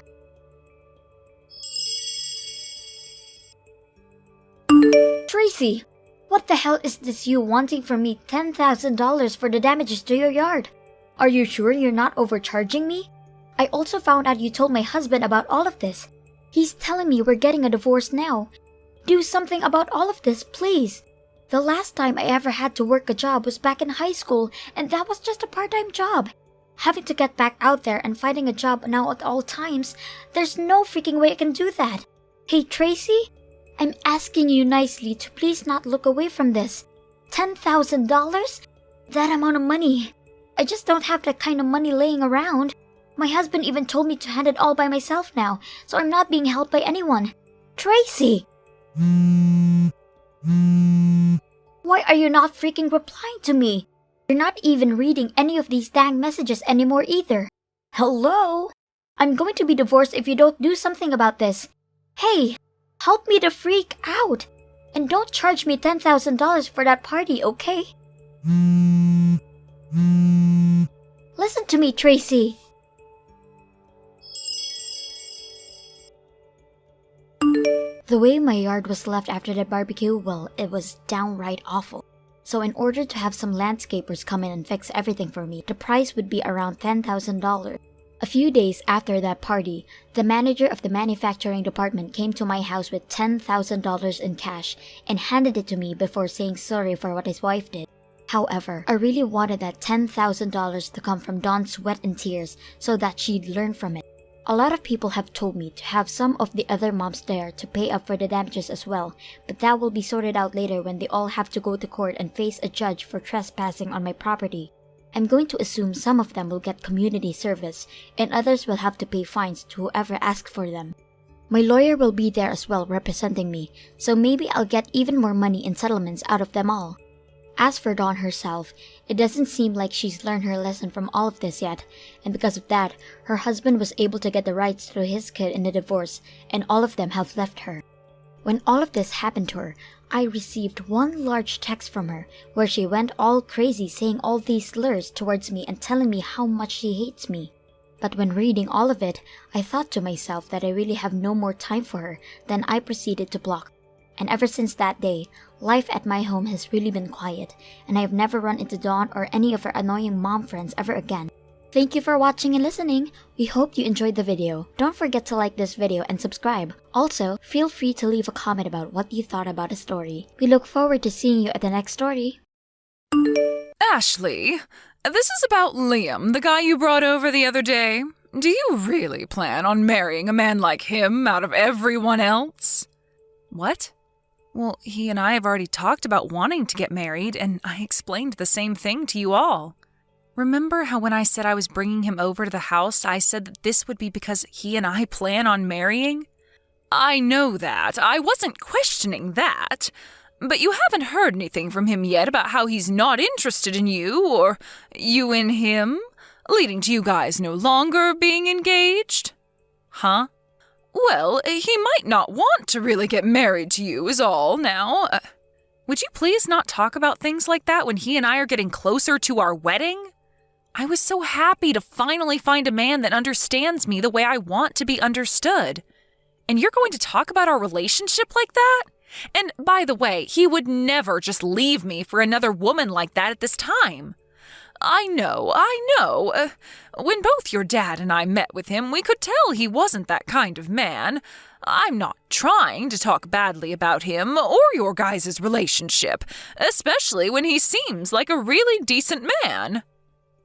Tracy! What the hell is this you wanting from me $10,000 for the damages to your yard? Are you sure you're not overcharging me? I also found out you told my husband about all of this. He's telling me we're getting a divorce now. Do something about all of this, please. The last time I ever had to work a job was back in high school, and that was just a part-time job. Having to get back out there and finding a job now at all times, there's no freaking way I can do that. Hey, Tracy? I'm asking you nicely to please not look away from this. $10,000? That amount of money. I just don't have that kind of money laying around. My husband even told me to hand it all by myself now, so I'm not being helped by anyone. Tracy! Why are you not freaking replying to me? You're not even reading any of these dang messages anymore either. Hello? I'm going to be divorced if you don't do something about this. Hey, help me to freak out. And don't charge me $10,000 for that party, okay? Listen to me, Tracy. The way my yard was left after the barbecue, well, it was downright awful. So in order to have some landscapers come in and fix everything for me, the price would be around $10,000. A few days after that party, the manager of the manufacturing department came to my house with $10,000 in cash and handed it to me before saying sorry for what his wife did. However, I really wanted that $10,000 to come from Dawn's sweat and tears so that she'd learn from it. A lot of people have told me to have some of the other moms there to pay up for the damages as well, but that will be sorted out later when they all have to go to court and face a judge for trespassing on my property. I'm going to assume some of them will get community service, and others will have to pay fines to whoever asks for them. My lawyer will be there as well representing me, so maybe I'll get even more money in settlements out of them all. As for Dawn herself, it doesn't seem like she's learned her lesson from all of this yet, and because of that, her husband was able to get the rights to his kid in the divorce, and all of them have left her. When all of this happened to her, I received one large text from her where she went all crazy saying all these slurs towards me and telling me how much she hates me. But when reading all of it, I thought to myself that I really have no more time for her, then I proceeded to block. And ever since that day, life at my home has really been quiet, and I have never run into Dawn or any of her annoying mom friends ever again. Thank you for watching and listening. We hope you enjoyed the video. Don't forget to like this video and subscribe. Also, feel free to leave a comment about what you thought about the story. We look forward to seeing you at the next story. Ashley, this is about Liam, the guy you brought over the other day. Do you really plan on marrying a man like him out of everyone else? What? Well, he and I have already talked about wanting to get married, and I explained the same thing to you all. Remember how when I said I was bringing him over to the house, I said that this would be because he and I plan on marrying? I know that. I wasn't questioning that. But you haven't heard anything from him yet about how he's not interested in you, or you in him, leading to you guys no longer being engaged? Huh? Well, he might not want to really get married to you is all now. Would you please not talk about things like that when he and I are getting closer to our wedding? I was so happy to finally find a man that understands me the way I want to be understood. And you're going to talk about our relationship like that? And by the way, he would never just leave me for another woman like that at this time. I know. When both your dad and I met with him, we could tell he wasn't that kind of man. I'm not trying to talk badly about him or your guys' relationship, especially when he seems like a really decent man.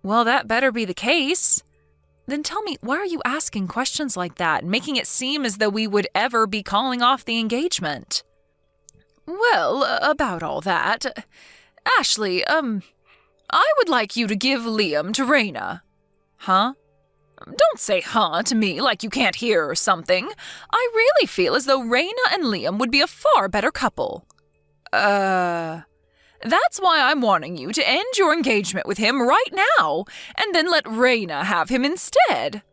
Well, that better be the case. Then tell me, why are you asking questions like that, making it seem as though we would ever be calling off the engagement? Well, about all that, Ashley, I would like you to give Liam to Raina. Huh? Don't say huh to me like you can't hear or something. I really feel as though Raina and Liam would be a far better couple. That's why I'm wanting you to end your engagement with him right now, and then let Raina have him instead.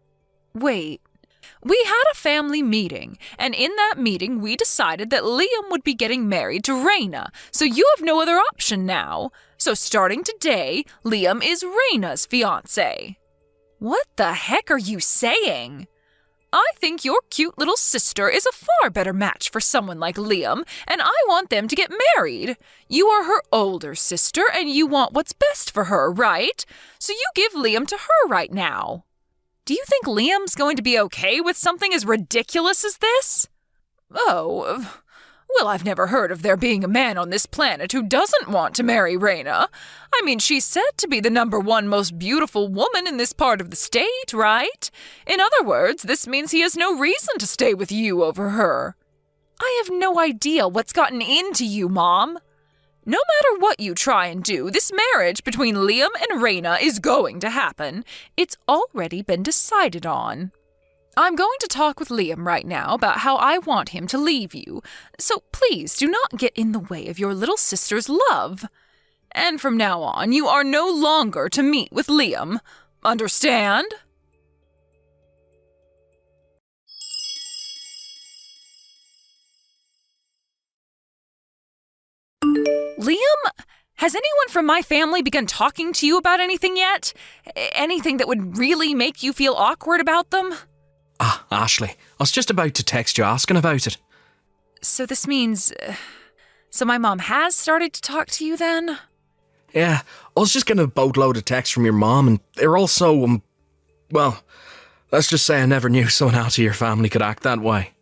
Wait, We had a family meeting, and in that meeting we decided that Liam would be getting married to Raina, so you have no other option now. So starting today, Liam is Raina's fiance. What the heck are you saying? I think your cute little sister is a far better match for someone like Liam, and I want them to get married. You are her older sister, and you want what's best for her, right? So you give Liam to her right now. Do you think Liam's going to be okay with something as ridiculous as this? Oh, well, I've never heard of there being a man on this planet who doesn't want to marry Raina. I mean, she's said to be the #1 most beautiful woman in this part of the state, right? In other words, this means he has no reason to stay with you over her. I have no idea what's gotten into you, Mom. No matter what you try and do, this marriage between Liam and Raina is going to happen. It's already been decided on. I'm going to talk with Liam right now about how I want him to leave you, so please do not get in the way of your little sister's love. And from now on, you are no longer to meet with Liam. Understand? Liam, has anyone from my family begun talking to you about anything yet? Anything that would really make you feel awkward about them? Ashley, I was just about to text you asking about it. So this means... so my mom has started to talk to you then? Yeah, I was just getting a boatload of texts from your mom, and they're all so, well, let's just say I never knew someone out of your family could act that way.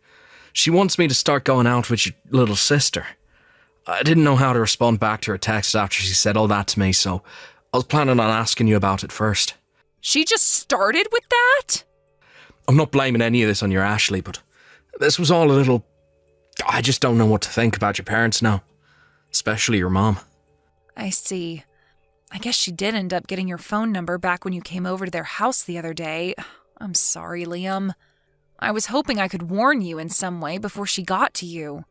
She wants me to start going out with your little sister. I didn't know how to respond back to her text after she said all that to me, so I was planning on asking you about it first. She just started with that? I'm not blaming any of this on your Ashley, but this was all a little... I just don't know what to think about your parents now. Especially your mom. I see. I guess she did end up getting your phone number back when you came over to their house the other day. I'm sorry, Liam. I was hoping I could warn you in some way before she got to you.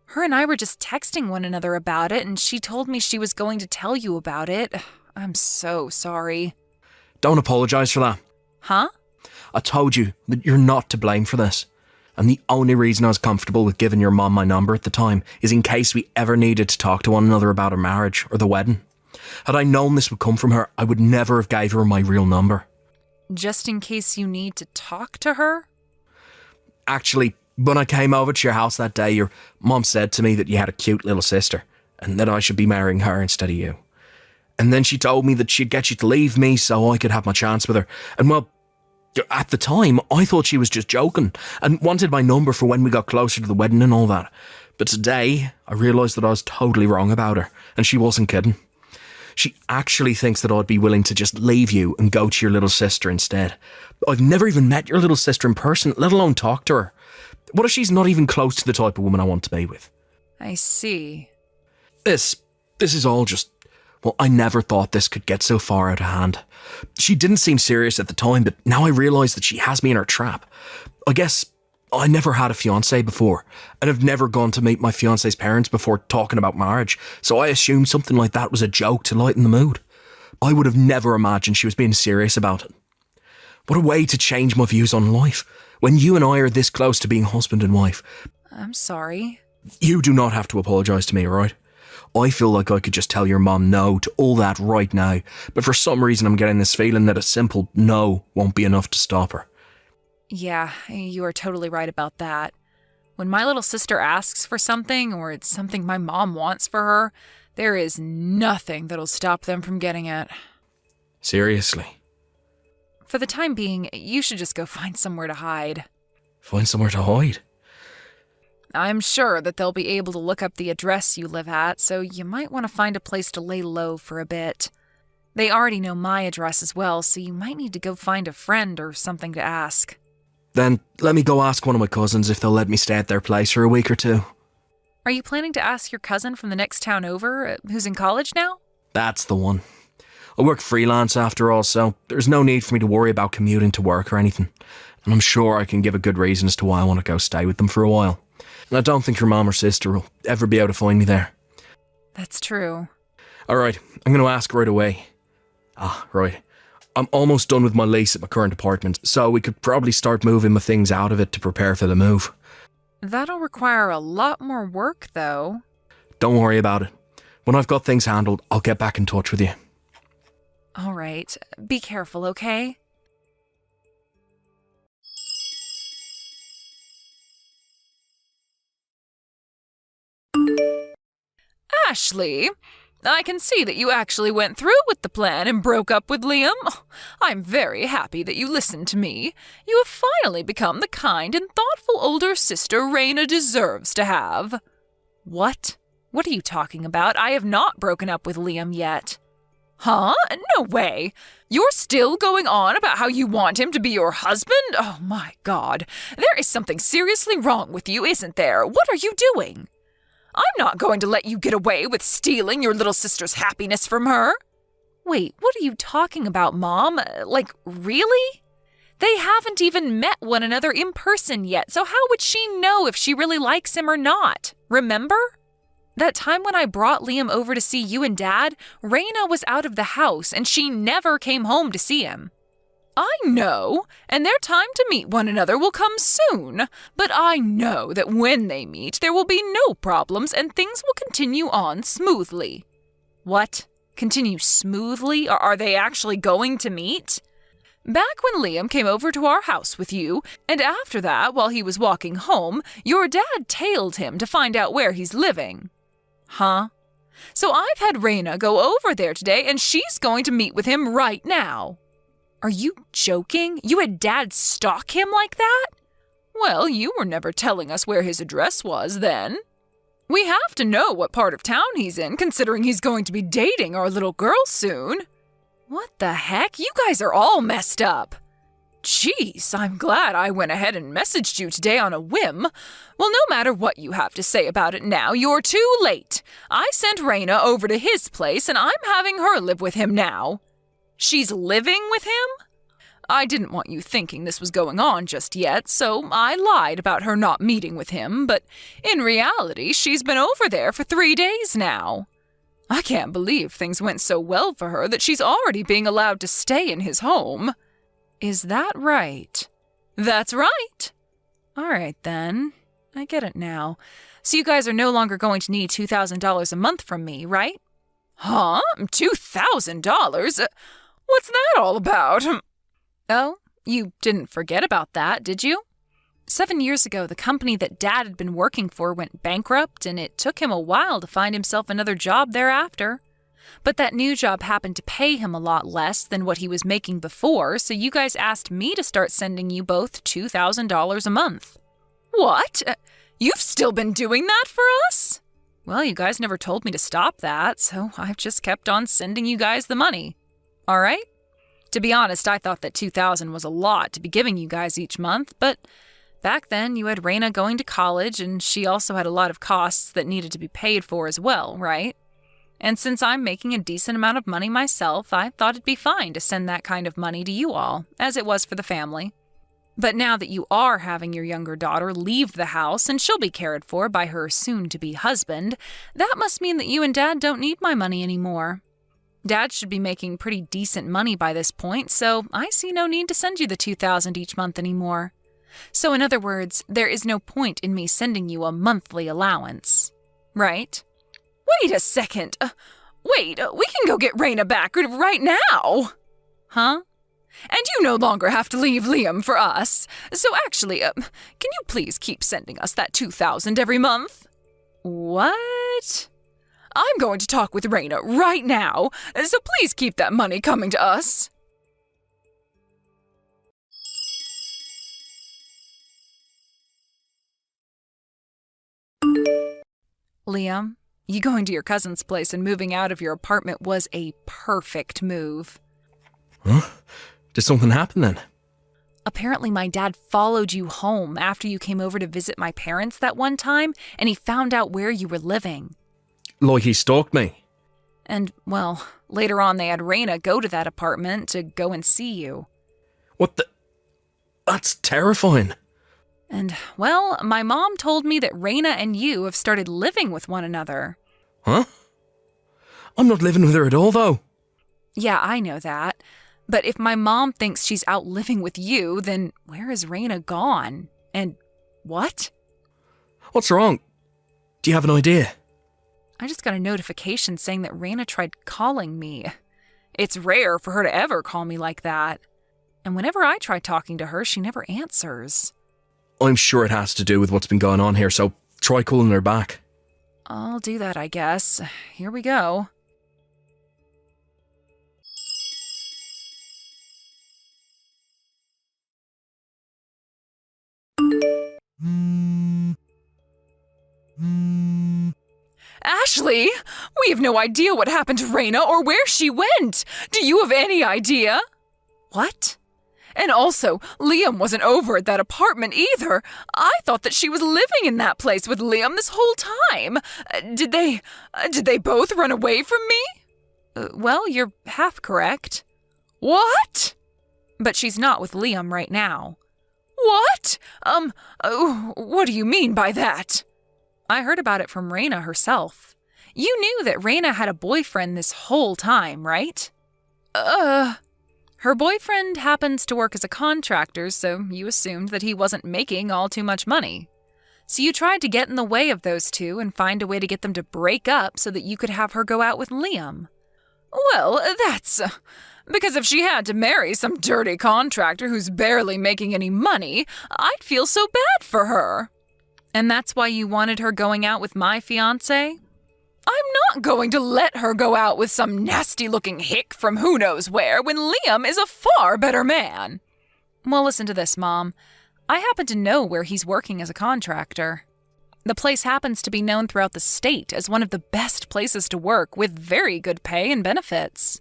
Her and I were just texting one another about it, and she told me she was going to tell you about it. I'm so sorry. Don't apologise for that. Huh? I told you that you're not to blame for this. And the only reason I was comfortable with giving your mom my number at the time is in case we ever needed to talk to one another about our marriage or the wedding. Had I known this would come from her, I would never have gave her my real number. Just in case you need to talk to her? Actually, when I came over to your house that day, your mom said to me that you had a cute little sister and that I should be marrying her instead of you. And then she told me that she'd get you to leave me so I could have my chance with her. And well, at the time, I thought she was just joking and wanted my number for when we got closer to the wedding and all that. But today, I realised that I was totally wrong about her, and she wasn't kidding. She actually thinks that I'd be willing to just leave you and go to your little sister instead. I've never even met your little sister in person, let alone talk to her. What if she's not even close to the type of woman I want to be with? I see. This is all just... Well, I never thought this could get so far out of hand. She didn't seem serious at the time, but now I realise that she has me in her trap. I guess I never had a fiancé before, and have never gone to meet my fiancé's parents before talking about marriage, so I assumed something like that was a joke to lighten the mood. I would have never imagined she was being serious about it. What a way to change my views on life, when you and I are this close to being husband and wife. I'm sorry. You do not have to apologise to me, alright? I feel like I could just tell your mom no to all that right now, but for some reason I'm getting this feeling that a simple no won't be enough to stop her. Yeah, you are totally right about that. When my little sister asks for something, or it's something my mom wants for her, there is nothing that'll stop them from getting it. Seriously? For the time being, you should just go find somewhere to hide. Find somewhere to hide? I'm sure that they'll be able to look up the address you live at, so you might want to find a place to lay low for a bit. They already know my address as well, so you might need to go find a friend or something to ask. Then let me go ask one of my cousins if they'll let me stay at their place for a week or two. Are you planning to ask your cousin from the next town over, who's in college now? That's the one. I work freelance after all, so there's no need for me to worry about commuting to work or anything. And I'm sure I can give a good reason as to why I want to go stay with them for a while. And I don't think your mom or sister will ever be able to find me there. That's true. Alright, I'm going to ask right away. Right. I'm almost done with my lease at my current apartment, so we could probably start moving my things out of it to prepare for the move. That'll require a lot more work, though. Don't worry about it. When I've got things handled, I'll get back in touch with you. All right, be careful, okay? Ashley, I can see that you actually went through with the plan and broke up with Liam. I'm very happy that you listened to me. You have finally become the kind and thoughtful older sister Raina deserves to have. What? What are you talking about? I have not broken up with Liam yet. Huh? No way. You're still going on about how you want him to be your husband? Oh my God. There is something seriously wrong with you, isn't there? What are you doing? I'm not going to let you get away with stealing your little sister's happiness from her. Wait, what are you talking about, Mom? Like, really? They haven't even met one another in person yet, so how would she know if she really likes him or not? Remember? That time when I brought Liam over to see you and Dad, Raina was out of the house and she never came home to see him. I know, and their time to meet one another will come soon, but I know that when they meet, there will be no problems and things will continue on smoothly. What? Continue smoothly? Or are they actually going to meet? Back when Liam came over to our house with you, and after that, while he was walking home, your dad tailed him to find out where he's living. Huh? So I've had Raina go over there today, and she's going to meet with him right now. Are you joking? You had Dad stalk him like that? Well, you were never telling us where his address was then. We have to know what part of town he's in, considering he's going to be dating our little girl soon. What the heck? You guys are all messed up. Jeez, I'm glad I went ahead and messaged you today on a whim. Well, no matter what you have to say about it now, you're too late. I sent Raina over to his place, and I'm having her live with him now. She's living with him? I didn't want you thinking this was going on just yet, so I lied about her not meeting with him, but in reality, she's been over there for 3 days now. I can't believe things went so well for her that she's already being allowed to stay in his home. Is that right? That's right. All right, then. I get it now. So you guys are no longer going to need $2,000 a month from me, right? Huh? $2,000? What's that all about? Oh, you didn't forget about that, did you? 7 years ago, the company that Dad had been working for went bankrupt, and it took him a while to find himself another job thereafter. But that new job happened to pay him a lot less than what he was making before, so you guys asked me to start sending you both $2,000 a month. What? You've still been doing that for us? Well, you guys never told me to stop that, so I've just kept on sending you guys the money. All right? To be honest, I thought that $2,000 was a lot to be giving you guys each month, but back then you had Raina going to college, and she also had a lot of costs that needed to be paid for as well, right? And since I'm making a decent amount of money myself, I thought it'd be fine to send that kind of money to you all, as it was for the family. But now that you are having your younger daughter leave the house and she'll be cared for by her soon-to-be husband, that must mean that you and Dad don't need my money anymore. Dad should be making pretty decent money by this point, so I see no need to send you the $2,000 each month anymore. So in other words, there is no point in me sending you a monthly allowance. Right? Wait a second. We can go get Raina back right now. Huh? And you no longer have to leave Liam for us. So actually, can you please keep sending us that $2,000 every month? What? I'm going to talk with Raina right now, so please keep that money coming to us. Liam, you going to your cousin's place and moving out of your apartment was a perfect move. Huh? Did something happen then? Apparently my dad followed you home after you came over to visit my parents that one time, and he found out where you were living. Like he stalked me? And, well, later on they had Raina go to that apartment to go and see you. What the? That's terrifying. And, well, my mom told me that Raina and you have started living with one another. Huh? I'm not living with her at all, though. Yeah, I know that. But if my mom thinks she's out living with you, then where is Raina gone? And what? What's wrong? Do you have an idea? I just got a notification saying that Raina tried calling me. It's rare for her to ever call me like that. And whenever I try talking to her, she never answers. I'm sure it has to do with what's been going on here, so try calling her back. I'll do that, I guess. Here we go. Ashley, we have no idea what happened to Raina or where she went. Do you have any idea? What? And also, Liam wasn't over at that apartment either. I thought that she was living in that place with Liam this whole time. Did they both run away from me? Well, you're half correct. What? But she's not with Liam right now. What? What do you mean by that? I heard about it from Raina herself. You knew that Raina had a boyfriend this whole time, right? Her boyfriend happens to work as a contractor, so you assumed that he wasn't making all too much money. So you tried to get in the way of those two and find a way to get them to break up so that you could have her go out with Liam. Well, that's... because if she had to marry some dirty contractor who's barely making any money, I'd feel so bad for her. And that's why you wanted her going out with my fiance? I'm not going to let her go out with some nasty-looking hick from who knows where when Liam is a far better man. Well, listen to this, Mom. I happen to know where he's working as a contractor. The place happens to be known throughout the state as one of the best places to work with very good pay and benefits.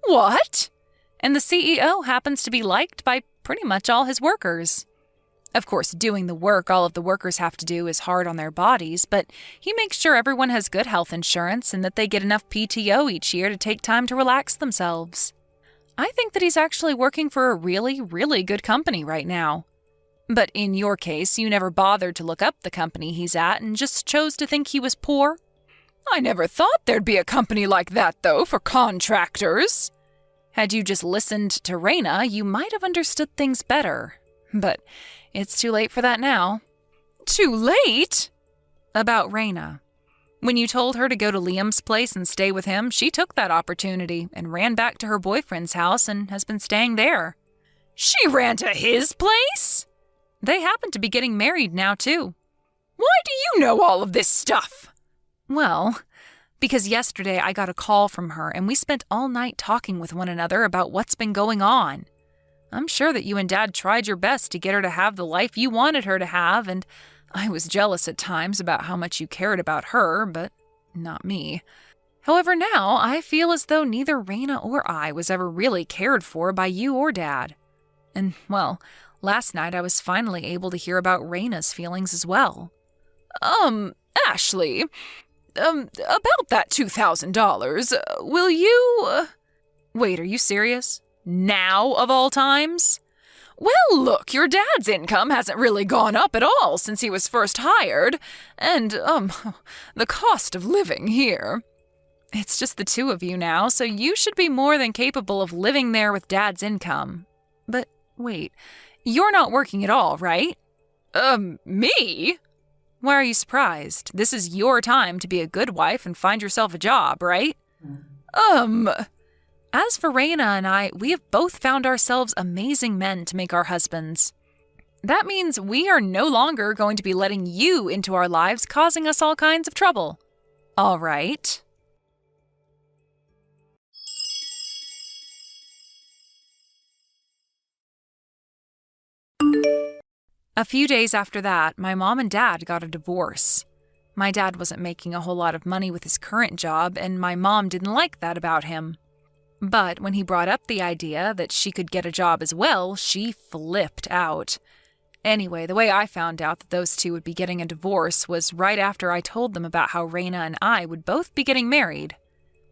What? And the CEO happens to be liked by pretty much all his workers. Of course, doing the work all of the workers have to do is hard on their bodies, but he makes sure everyone has good health insurance and that they get enough PTO each year to take time to relax themselves. I think that he's actually working for a really, really good company right now. But in your case, you never bothered to look up the company he's at and just chose to think he was poor. I never thought there'd be a company like that, though, for contractors. Had you just listened to Raina, you might have understood things better. But it's too late for that now. Too late? About Raina. When you told her to go to Liam's place and stay with him, she took that opportunity and ran back to her boyfriend's house and has been staying there. She ran to his place? They happen to be getting married now, too. Why do you know all of this stuff? Well, because yesterday I got a call from her and we spent all night talking with one another about what's been going on. I'm sure that you and Dad tried your best to get her to have the life you wanted her to have, and I was jealous at times about how much you cared about her, but not me. However, now I feel as though neither Raina or I was ever really cared for by you or Dad. And, well, last night I was finally able to hear about Raina's feelings as well. Ashley, about that $2,000, will you... Wait, are you serious? Now of all times? Well, look, your dad's income hasn't really gone up at all since he was first hired, and, the cost of living here. It's just the two of you now, so you should be more than capable of living there with Dad's income. But wait, you're not working at all, right? Me? Why are you surprised? This is your time to be a good wife and find yourself a job, right? As for Raina and I, we have both found ourselves amazing men to make our husbands. That means we are no longer going to be letting you into our lives, causing us all kinds of trouble. All right. A few days after that, my mom and dad got a divorce. My dad wasn't making a whole lot of money with his current job, and my mom didn't like that about him. But when he brought up the idea that she could get a job as well, she flipped out. Anyway, the way I found out that those two would be getting a divorce was right after I told them about how Raina and I would both be getting married.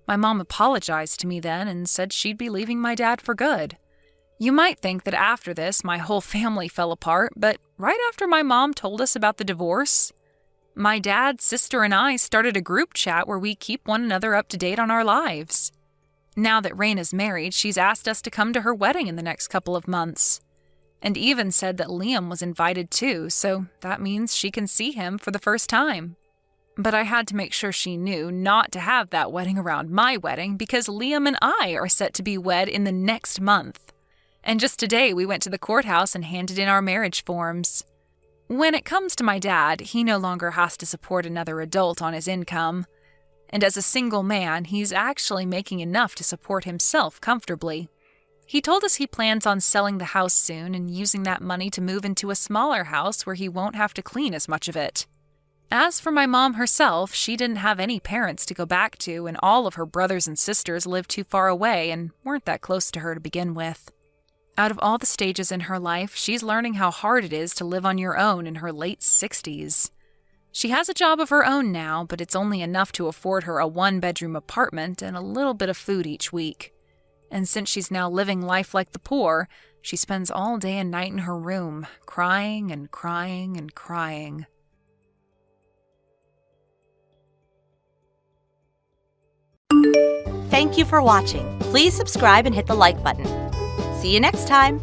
My mom apologized to me then and said she'd be leaving my dad for good. You might think that after this, my whole family fell apart, but right after my mom told us about the divorce, my dad, sister, and I started a group chat where we keep one another up to date on our lives. Now that Rain is married, she's asked us to come to her wedding in the next couple of months. And even said that Liam was invited too, so that means she can see him for the first time. But I had to make sure she knew not to have that wedding around my wedding because Liam and I are set to be wed in the next month. And just today we went to the courthouse and handed in our marriage forms. When it comes to my dad, he no longer has to support another adult on his income. And as a single man, he's actually making enough to support himself comfortably. He told us he plans on selling the house soon and using that money to move into a smaller house where he won't have to clean as much of it. As for my mom herself, she didn't have any parents to go back to, and all of her brothers and sisters lived too far away and weren't that close to her to begin with. Out of all the stages in her life, she's learning how hard it is to live on your own in her late 60s. She has a job of her own now, but it's only enough to afford her a one-bedroom apartment and a little bit of food each week. And since she's now living life like the poor, she spends all day and night in her room, crying and crying and crying. Thank you for watching. Please subscribe and hit the like button. See you next time.